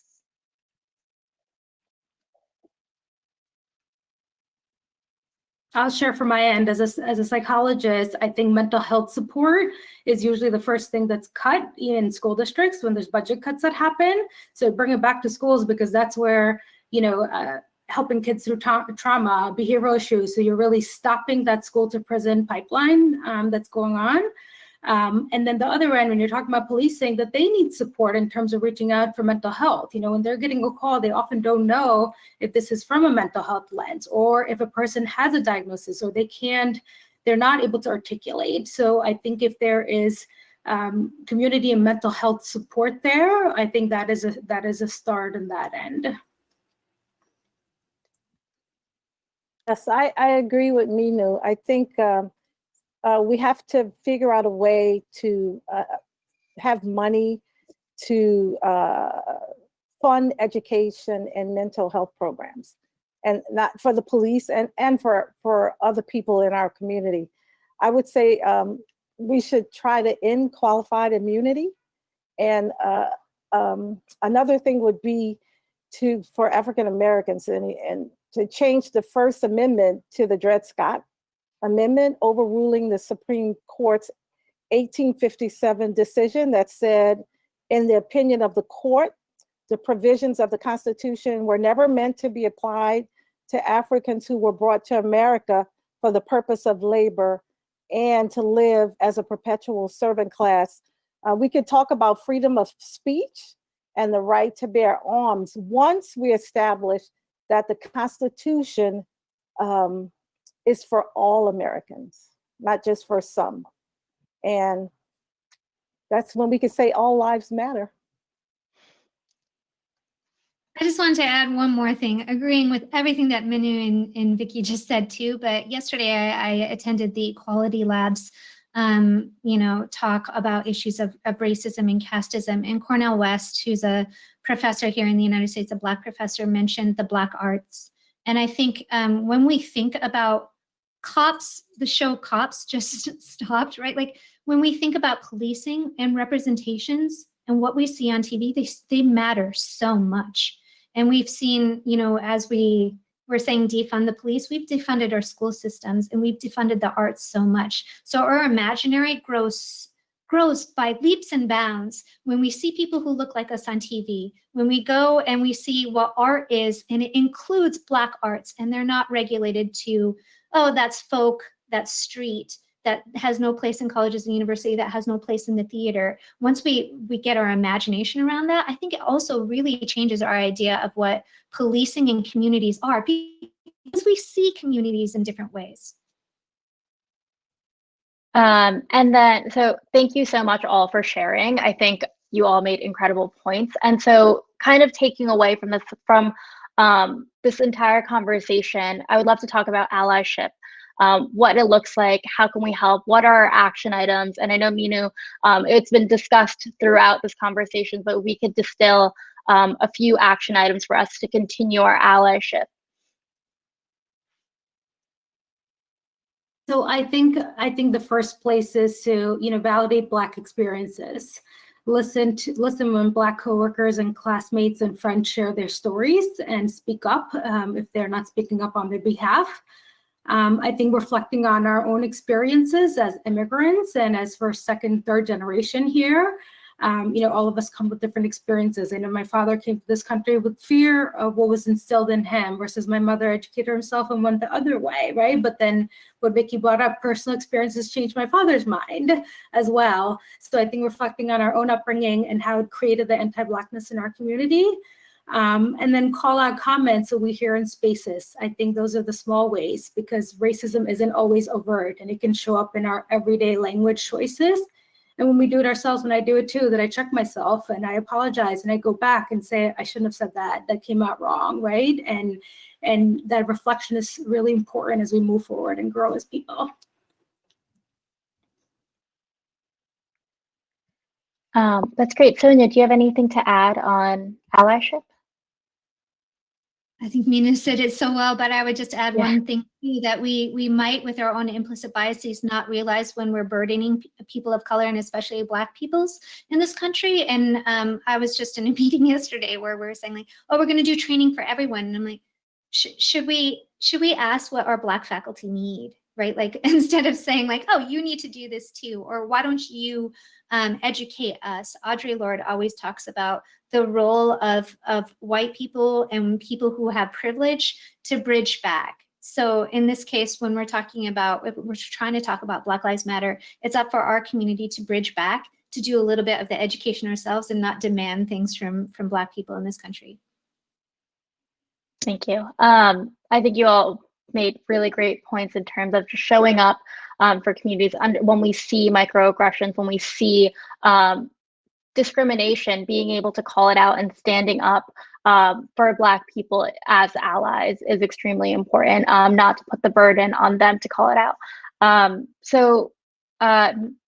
I'll share from my end. As a psychologist, I think mental health support is usually the first thing that's cut in school districts when there's budget cuts that happen. So bring it back to schools, because that's where, helping kids through trauma, behavioral issues. So you're really stopping that school to prison pipeline that's going on. And then the other end, when you're talking about policing, that they need support in terms of reaching out for mental health. When they're getting a call, they often don't know if this is from a mental health lens or if a person has a diagnosis, or they're not able to articulate. So I think if there is community and mental health support there, I think that is a start on that end. Yes, I agree with Minu. I think we have to figure out a way to have money to fund education and mental health programs, and not for the police and for other people in our community. I would say we should try to end qualified immunity. And another thing would be for African Americans and to change the First Amendment to the Dred Scott Amendment, overruling the Supreme Court's 1857 decision that said, in the opinion of the court, the provisions of the Constitution were never meant to be applied to Africans who were brought to America for the purpose of labor and to live as a perpetual servant class. We could talk about freedom of speech and the right to bear arms once we establish that the Constitution is for all Americans, not just for some. And that's when we can say all lives matter. I just wanted to add one more thing, agreeing with everything that Minu and Vicky just said too. But yesterday I attended the Equality Labs, talk about issues of racism and casteism. And Cornell West, who's a professor here in the United States, a Black professor, mentioned the Black arts. And I think when we think about Cops, the show Cops just stopped, right? Like when we think about policing and representations and what we see on TV, they matter so much. And we've seen, as we were saying, defund the police, we've defunded our school systems and we've defunded the arts so much. So our imaginary grows grows by leaps and bounds when we see people who look like us on TV, when we go and we see what art is, and it includes Black arts, and they're not regulated to, oh, that's folk, that's street, that has no place in colleges and university, that has no place in the theater. Once we get our imagination around that, I think it also really changes our idea of what policing in communities are, because we see communities in different ways. And then, so thank you so much all for sharing. I think you all made incredible points. And so kind of taking away from this entire conversation, I would love to talk about allyship, what it looks like, how can we help, what are our action items? And I know, Minu, it's been discussed throughout this conversation, but we could distill a few action items for us to continue our allyship. So I think the first place is to, validate Black experiences. Listen when Black coworkers and classmates and friends share their stories and speak up if they're not speaking up on their behalf. I think reflecting on our own experiences as immigrants and as first, second, third generation here. All of us come with different experiences. I know my father came to this country with fear of what was instilled in him versus my mother educated herself and went the other way, right? But then what Vicky brought up, personal experiences changed my father's mind as well. So I think reflecting on our own upbringing and how it created the anti-Blackness in our community. And then call out comments so we hear in spaces. I think those are the small ways, because racism isn't always overt and it can show up in our everyday language choices. And when we do it ourselves, when I do it too, that I check myself and I apologize and I go back and say, I shouldn't have said that, that came out wrong, right? And that reflection is really important as we move forward and grow as people. That's great. Sonia, do you have anything to add on allyship? I think Mina said it so well, but I would just add one thing too, that we might, with our own implicit biases, not realize when we're burdening people of color and especially Black peoples in this country. And I was just in a meeting yesterday where we were saying like, oh, we're going to do training for everyone. And I'm like, should we ask what our Black faculty need, right? Like instead of saying like, oh, you need to do this too, or why don't you educate us? Audre Lorde always talks about the role of white people and people who have privilege to bridge back. So in this case, when we're talking about, if we're trying to talk about Black Lives Matter, it's up for our community to bridge back, to do a little bit of the education ourselves and not demand things from Black people in this country. Thank you. I think you all made really great points in terms of just showing up for communities when we see microaggressions, when we see discrimination, being able to call it out and standing up for Black people as allies is extremely important, not to put the burden on them to call it out.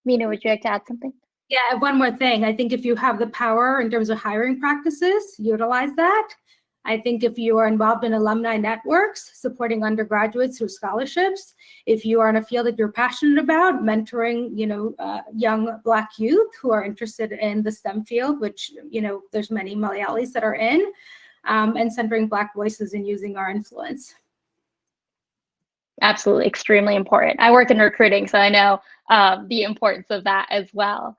Mina, would you like to add something? Yeah, one more thing. I think if you have the power in terms of hiring practices, utilize that. I think if you are involved in alumni networks, supporting undergraduates through scholarships, if you are in a field that you're passionate about, mentoring, young Black youth who are interested in the STEM field, which, there's many Malayalis that are in, and centering Black voices and using our influence. Absolutely, extremely important. I work in recruiting, so I know the importance of that as well.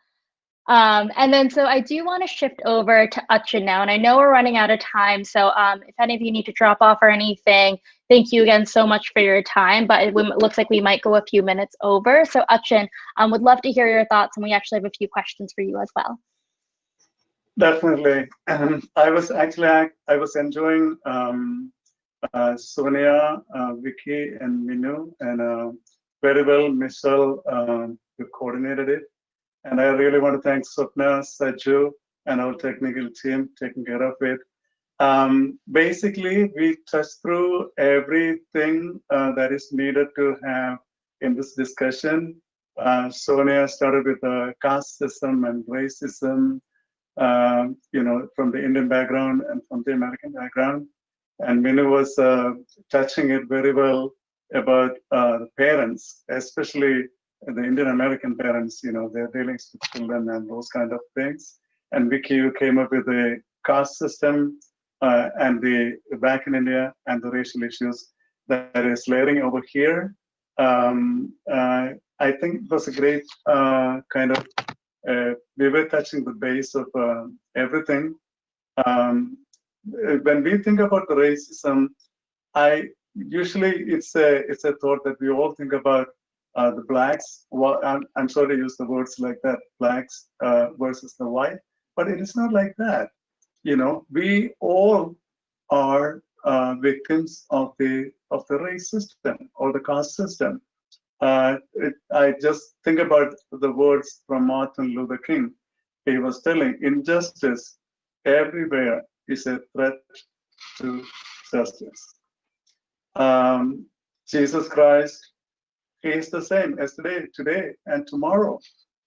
And then, so I do want to shift over to Achin now, and I know we're running out of time. So if any of you need to drop off or anything, thank you again so much for your time, but it looks like we might go a few minutes over. So Achin, would love to hear your thoughts, and we actually have a few questions for you as well. Definitely. I was enjoying Sonia, Vicky, and Minu, and very well, Michelle, you coordinated it. And I really want to thank Swapna, Saju, and our technical team taking care of it. Basically, we touched through everything that is needed to have in this discussion. Sonia started with the caste system and racism, from the Indian background and from the American background. And Minu was touching it very well about the parents, especially the Indian American parents, their dealings with children and those kind of things. And Vicky, you came up with the caste system and the back in India and the racial issues that is layering over here. I think it was a great kind of we were touching the base of everything. When we think about the racism, usually it's a thought that we all think about the blacks. Well, I'm sorry to use the words like that, blacks versus the white, but it is not like that. You know, we all are victims of the race system or the caste system. I just think about the words from Martin Luther King. He was telling, injustice everywhere is a threat to justice. Jesus Christ, he is the same yesterday, today, and tomorrow.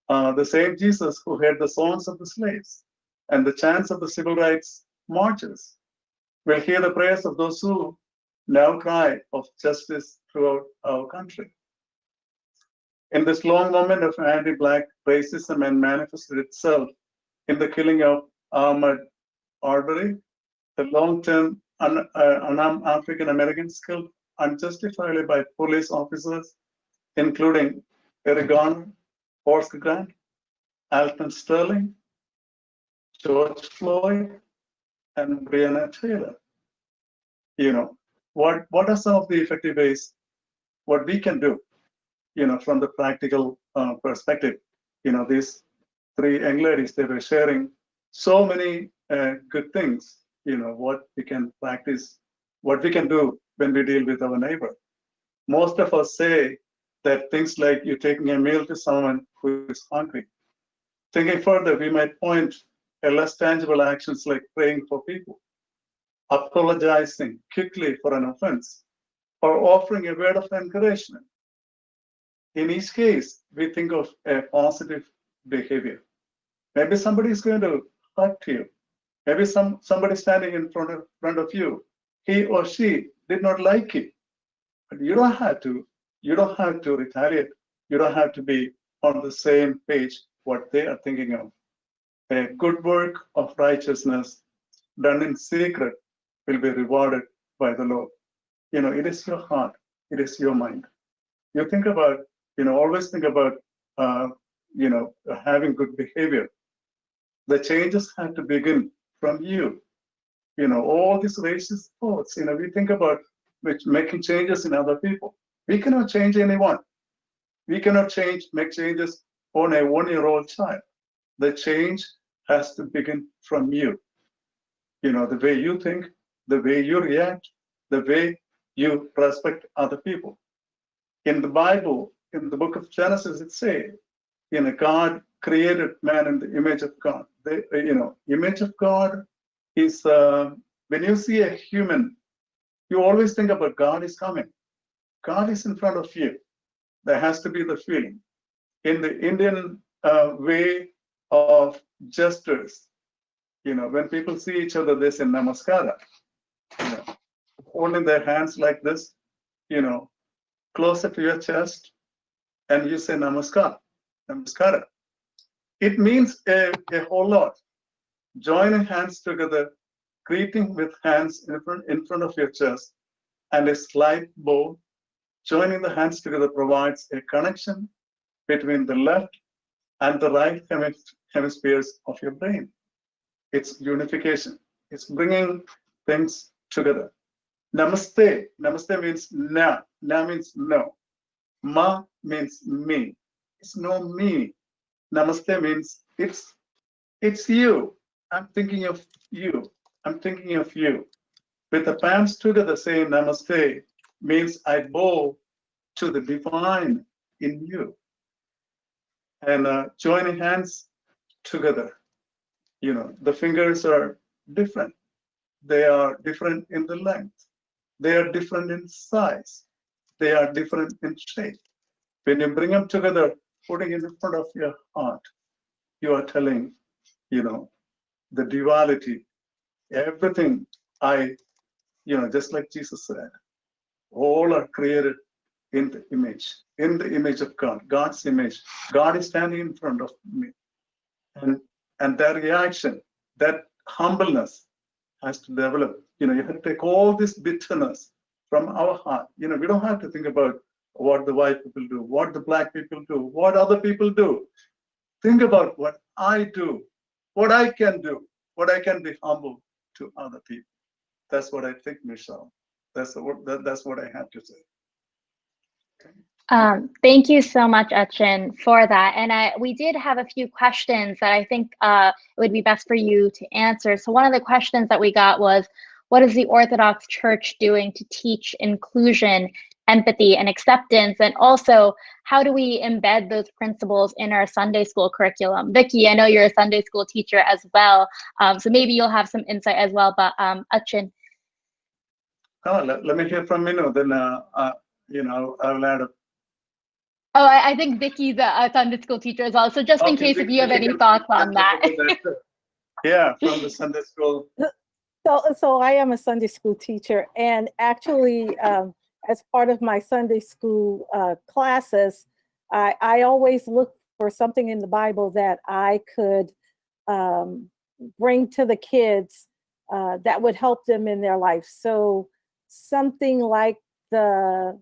The same Jesus who heard the songs of the slaves and the chants of the civil rights marches will hear the prayers of those who now cry of justice throughout our country. In this long moment of anti-Black racism and manifested itself in the killing of Ahmaud Arbery, the long-term unarmed African Americans killed unjustifiably by police officers, including Eric Garner, Oscar Grant, Alton Sterling, George Floyd, and Breonna Taylor. You know, what are some of the effective ways, what we can do, you know, from the practical perspective? You know, these three young ladies, they were sharing so many good things, you know, what we can practice, what we can do when we deal with our neighbor. Most of us say that things like you're taking a meal to someone who is hungry. Thinking further, we might point at less tangible actions like praying for people, apologizing quickly for an offense, or offering a word of encouragement. In each case, we think of a positive behavior. Maybe somebody is going to hurt you. Maybe somebody standing in front of you, he or she did not like you. But you don't have to retaliate. You don't have to be on the same page what they are thinking of. A good work of righteousness done in secret will be rewarded by the Lord. You know, it is your heart, it is your mind. You think about, you know, always think about, you know, having good behavior. The changes have to begin from you. You know, all these racist thoughts, you know, we think about making changes in other people. We cannot change anyone. We cannot make changes on a 1-year-old child. The change has to begin from you. You know, the way you think, the way you react, the way you respect other people. In the Bible, in the book of Genesis, it says, you know, God created man in the image of God. You know, image of God is, when you see a human, you always think about God is coming. God is in front of you. There has to be the feeling. In the Indian way of gestures, you know, when people see each other, they say namaskara, you know, holding their hands like this, you know, closer to your chest, and you say namaskar, namaskara. It means a whole lot. Joining hands together, greeting with hands in front of your chest, and a slight bow. Joining the hands together provides a connection between the left and the right hemispheres of your brain. It's unification. It's bringing things together. Namaste. Namaste means na. Na means no. Ma means me. It's no me. Namaste means it's you. I'm thinking of you. I'm thinking of you. With the palms together saying namaste means I bow to the divine in you. And joining hands together, you know, the fingers are different. They are different in the length. They are different in size. They are different in shape. When you bring them together, putting it in front of your heart, you are telling, you know, the duality, everything you know, just like Jesus said, all are created in the image of God, God's image. God is standing in front of me. And that reaction, that humbleness has to develop. You know, you have to take all this bitterness from our heart. You know, we don't have to think about what the white people do, what the black people do, what other people do. think about what I do, what I can do, what I can be humble to other people. That's what I think, Michelle. That's what I have to say. Thank you so much, Achin, for that. And we did have a few questions that I think it would be best for you to answer. So one of the questions that we got was, what is the Orthodox Church doing to teach inclusion, empathy, and acceptance? And also, how do we embed those principles in our Sunday school curriculum? Vicky, I know you're a Sunday school teacher as well, so maybe you'll have some insight as well, but Achin. Oh, let me hear from Minu, then I'll add up. Oh, I think Vicky's a Sunday school teacher as well. So just in case if you have any thoughts on that. Yeah, from the Sunday school. So I am a Sunday school teacher, and actually, as part of my Sunday school classes, I always look for something in the Bible that I could bring to the kids that would help them in their life. So something like the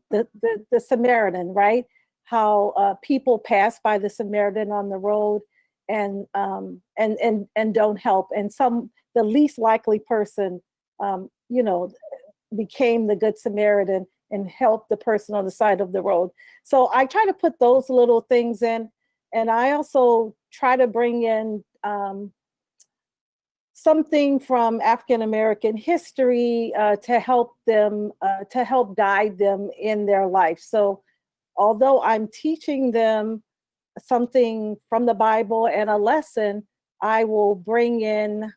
Samaritan, right? How people pass by the Samaritan on the road and don't help, and the least likely person, became the Good Samaritan and helped the person on the side of the road. So I try to put those little things in, and I also try to bring in something from African American history to help them, to help guide them in their life. So although I'm teaching them something from the Bible and a lesson, I will bring in,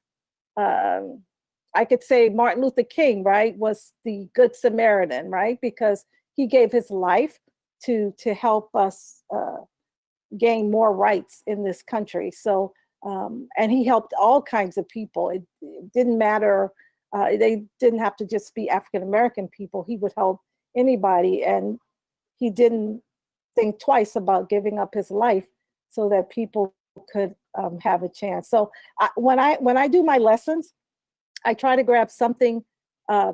I could say Martin Luther King, right, was the Good Samaritan, right? Because he gave his life to help us gain more rights in this country. So, and he helped all kinds of people. It didn't matter, they didn't have to just be African American people. He would help anybody, and he didn't think twice about giving up his life so that people could have a chance. So when I do my lessons, I try to grab something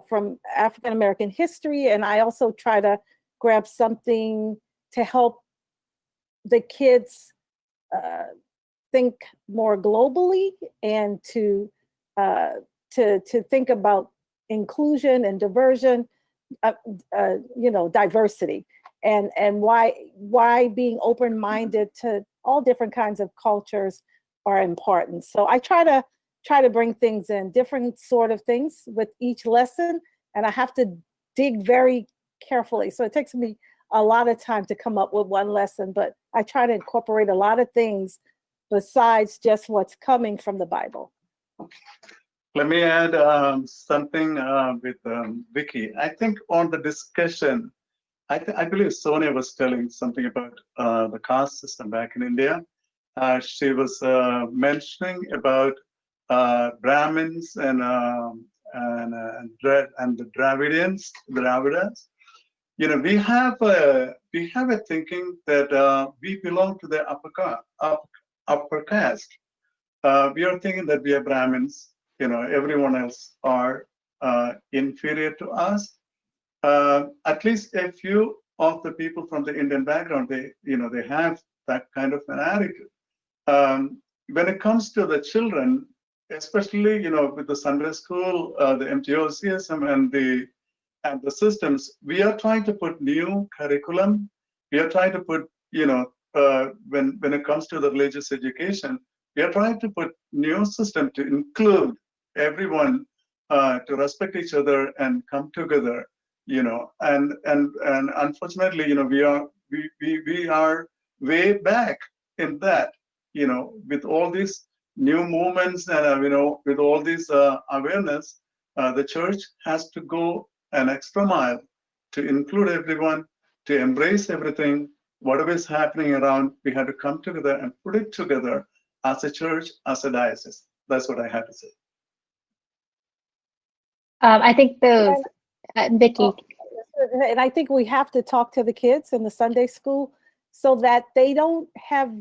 from African American history, and I also try to grab something to help the kids think more globally and to think about inclusion and diversion, diversity, and why being open-minded to all different kinds of cultures are important. So I try to bring things in, different sort of things with each lesson, and I have to dig very carefully. So it takes me a lot of time to come up with one lesson, but I try to incorporate a lot of things besides just what's coming from the Bible. Let me add something with Vicky. I think on the discussion, I believe Sonia was telling something about the caste system back in India. She was mentioning about Brahmins and the Dravidians. We have a thinking that we belong to the upper caste. We are thinking that we are Brahmins. Everyone else are inferior to us. At least a few of the people from the Indian background, they have that kind of an attitude. When it comes to the children, especially with the Sunday school, the MTOCSM and the systems, we are trying to put new curriculum. We are trying to put when it comes to the religious education, we are trying to put new system to include everyone, to respect each other and come together. And unfortunately, we are way back in that. With all these new movements and with all this awareness, the church has to go an extra mile to include everyone, to embrace everything, whatever is happening around. We have to come together and put it together as a church, as a diocese. That's what I have to say. I think those, Vicky. And I think we have to talk to the kids in the Sunday school so that they don't have,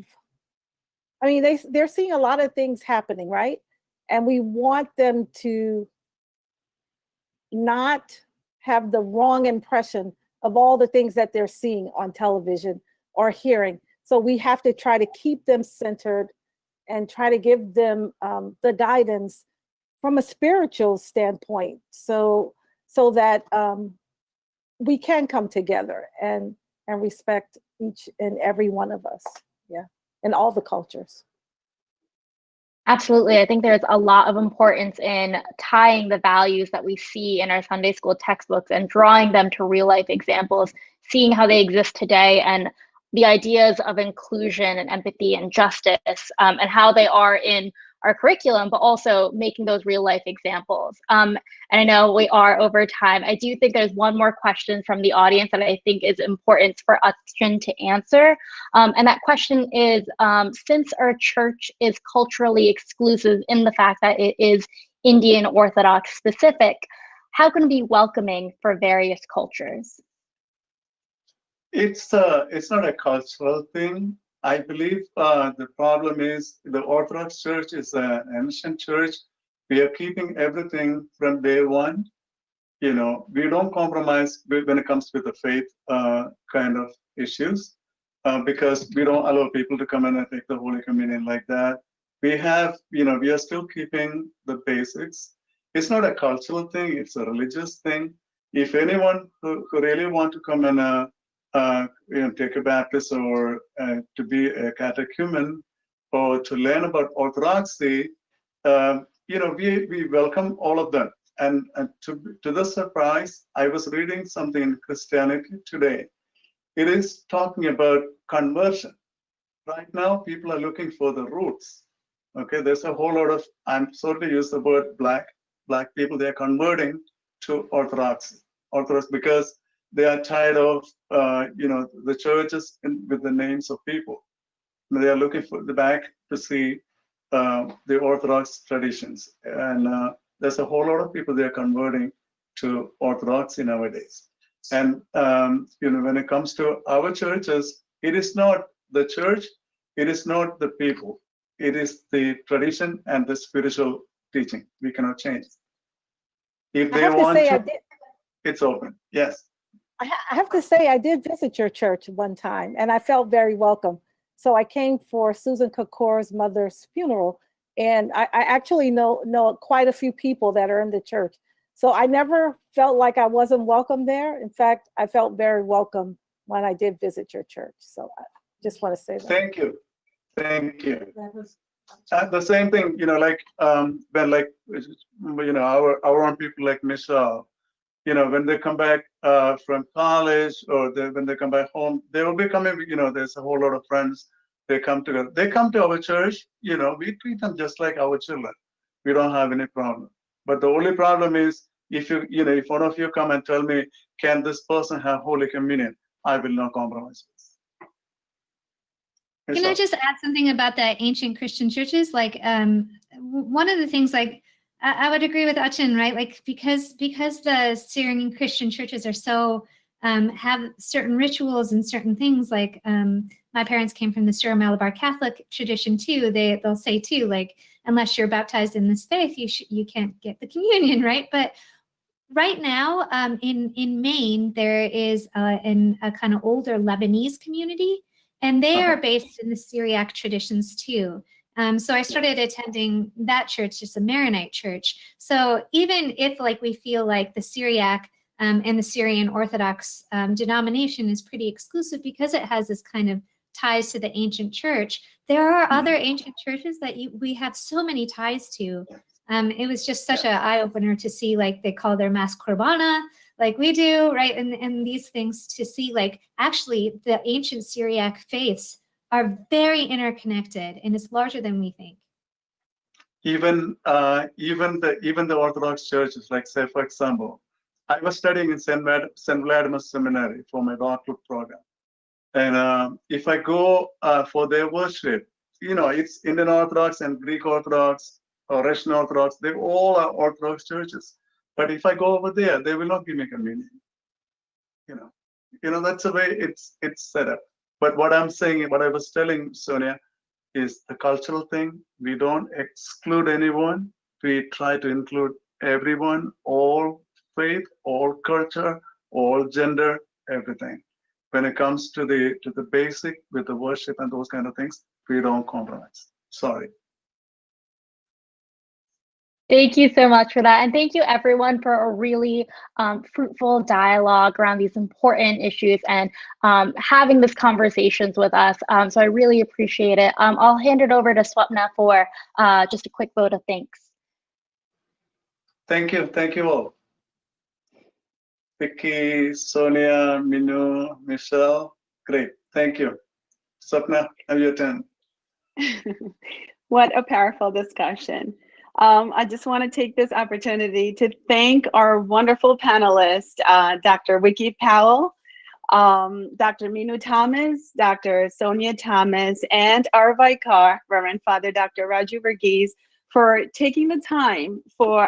they're seeing a lot of things happening, right? And we want them to not have the wrong impression of all the things that they're seeing on television or hearing. So we have to try to keep them centered and try to give them the guidance from a spiritual standpoint, so that we can come together and respect each and every one of us, yeah, in all the cultures. Absolutely. I think there's a lot of importance in tying the values that we see in our Sunday school textbooks and drawing them to real life examples, seeing how they exist today, and the ideas of inclusion and empathy and justice, and how they are in our curriculum, but also making those real life examples. And I know we are over time. I do think there's one more question from the audience that I think is important for us to answer. And that question is, since our church is culturally exclusive in the fact that it is Indian Orthodox specific, how can we be welcoming for various cultures? It's not a cultural thing. I believe the problem is the Orthodox Church is an ancient church. We are keeping everything from day one. You know, we don't compromise when it comes with the faith kind of issues, because we don't allow people to come in and take the Holy Communion like that. We have, you know, we are still keeping the basics. It's not a cultural thing, it's a religious thing. If anyone who really want to come and you know, take a baptism or to be a catechumen or to learn about Orthodoxy, you know, we welcome all of them. And to the surprise, I was reading something in Christianity Today. It is talking about conversion. Right now, people are looking for the roots. Okay, there's a whole lot of, I'm sorry to use the word black people, they're converting to Orthodox because they are tired of, you know, the churches with the names of people. They are looking for the back to see the Orthodox traditions. And there's a whole lot of people they are converting to Orthodoxy nowadays. And, you know, when it comes to our churches, it is not the church, it is not the people. It is the tradition and the spiritual teaching. We cannot change. If they want to, it's open. Yes. I have to say, I did visit your church one time and I felt very welcome. So I came for Susan Kokor's mother's funeral, and I actually know quite a few people that are in the church. So I never felt like I wasn't welcome there. In fact, I felt very welcome when I did visit your church. So I just want to say that. Thank you. Thank you. The same thing, you know, like when, like, you know, our own people like Michelle, you know, when they come back from college or when they come back home, they will be coming, you know, there's a whole lot of friends, they come together. They come to our church, you know, we treat them just like our children. We don't have any problem. But the only problem is if you know, if one of you come and tell me, can this person have Holy Communion? I will not compromise. Can I just add something about the ancient Christian churches? Like, one of the things, like, I would agree with Achin, right? Like, because the Syrian Christian churches are so, have certain rituals and certain things, like, my parents came from the Syro-Malabar Catholic tradition too. They'll say too, like, unless you're baptized in this faith, you can't get the communion, right? But right now, in Maine, there is a kind of older Lebanese community, and they are based in the Syriac traditions too. So I started attending that church, just a Maronite church. So even if, like, we feel like the Syriac and the Syrian Orthodox denomination is pretty exclusive because it has this kind of ties to the ancient church, there are other ancient churches that we have so many ties to. It was just such an eye-opener to see, like, they call their mass Qurbana, like we do, right? And these things, to see, like, actually the ancient Syriac faiths are very interconnected, and it's larger than we think. Even the Orthodox churches, like, say, for example, I was studying in St. Vladimir's Seminary for my doctorate program. And if I go for their worship, you know, it's Indian Orthodox and Greek Orthodox or Russian Orthodox, they all are Orthodox churches. But if I go over there, they will not give me communion. You know, that's the way it's set up. But what I'm saying, what I was telling Sonia, is the cultural thing. We don't exclude anyone. We try to include everyone, all faith, all culture, all gender, everything. when it comes to the basic with the worship and those kind of things, we don't compromise. Sorry. Thank you so much for that. And thank you everyone for a really fruitful dialogue around these important issues and having these conversations with us. So I really appreciate it. I'll hand it over to Swapna for just a quick vote of thanks. Thank you all. Vicky, Sonia, Minu, Michelle, great. Thank you. Swapna, have your turn. What a powerful discussion. I just want to take this opportunity to thank our wonderful panelists, Dr. Vicky Powell, Dr. Minu Thomas, Dr. Sonia Thomas, and our Vicar, Reverend Father Dr. Raju Verghese, for taking the time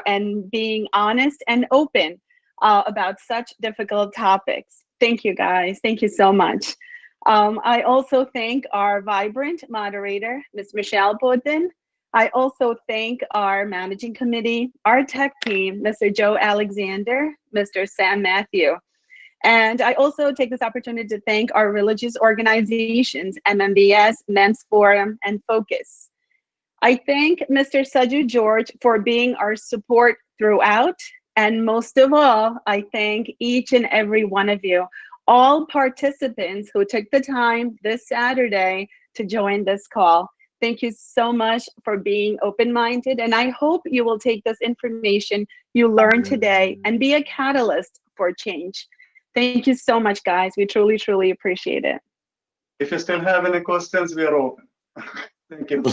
and being honest and open about such difficult topics. Thank you, guys. Thank you so much. I also thank our vibrant moderator, Ms. Michelle Bodin. I also thank our managing committee, our tech team, Mr. Joe Alexander, Mr. Sam Matthew. And I also take this opportunity to thank our religious organizations, MMBS, Men's Forum, and Focus. I thank Mr. Saju George for being our support throughout. And most of all, I thank each and every one of you, all participants who took the time this Saturday to join this call. Thank you so much for being open-minded, and I hope you will take this information you learned today and be a catalyst for change. Thank you so much, guys. We truly, truly appreciate it. If you still have any questions, we are open. Thank you.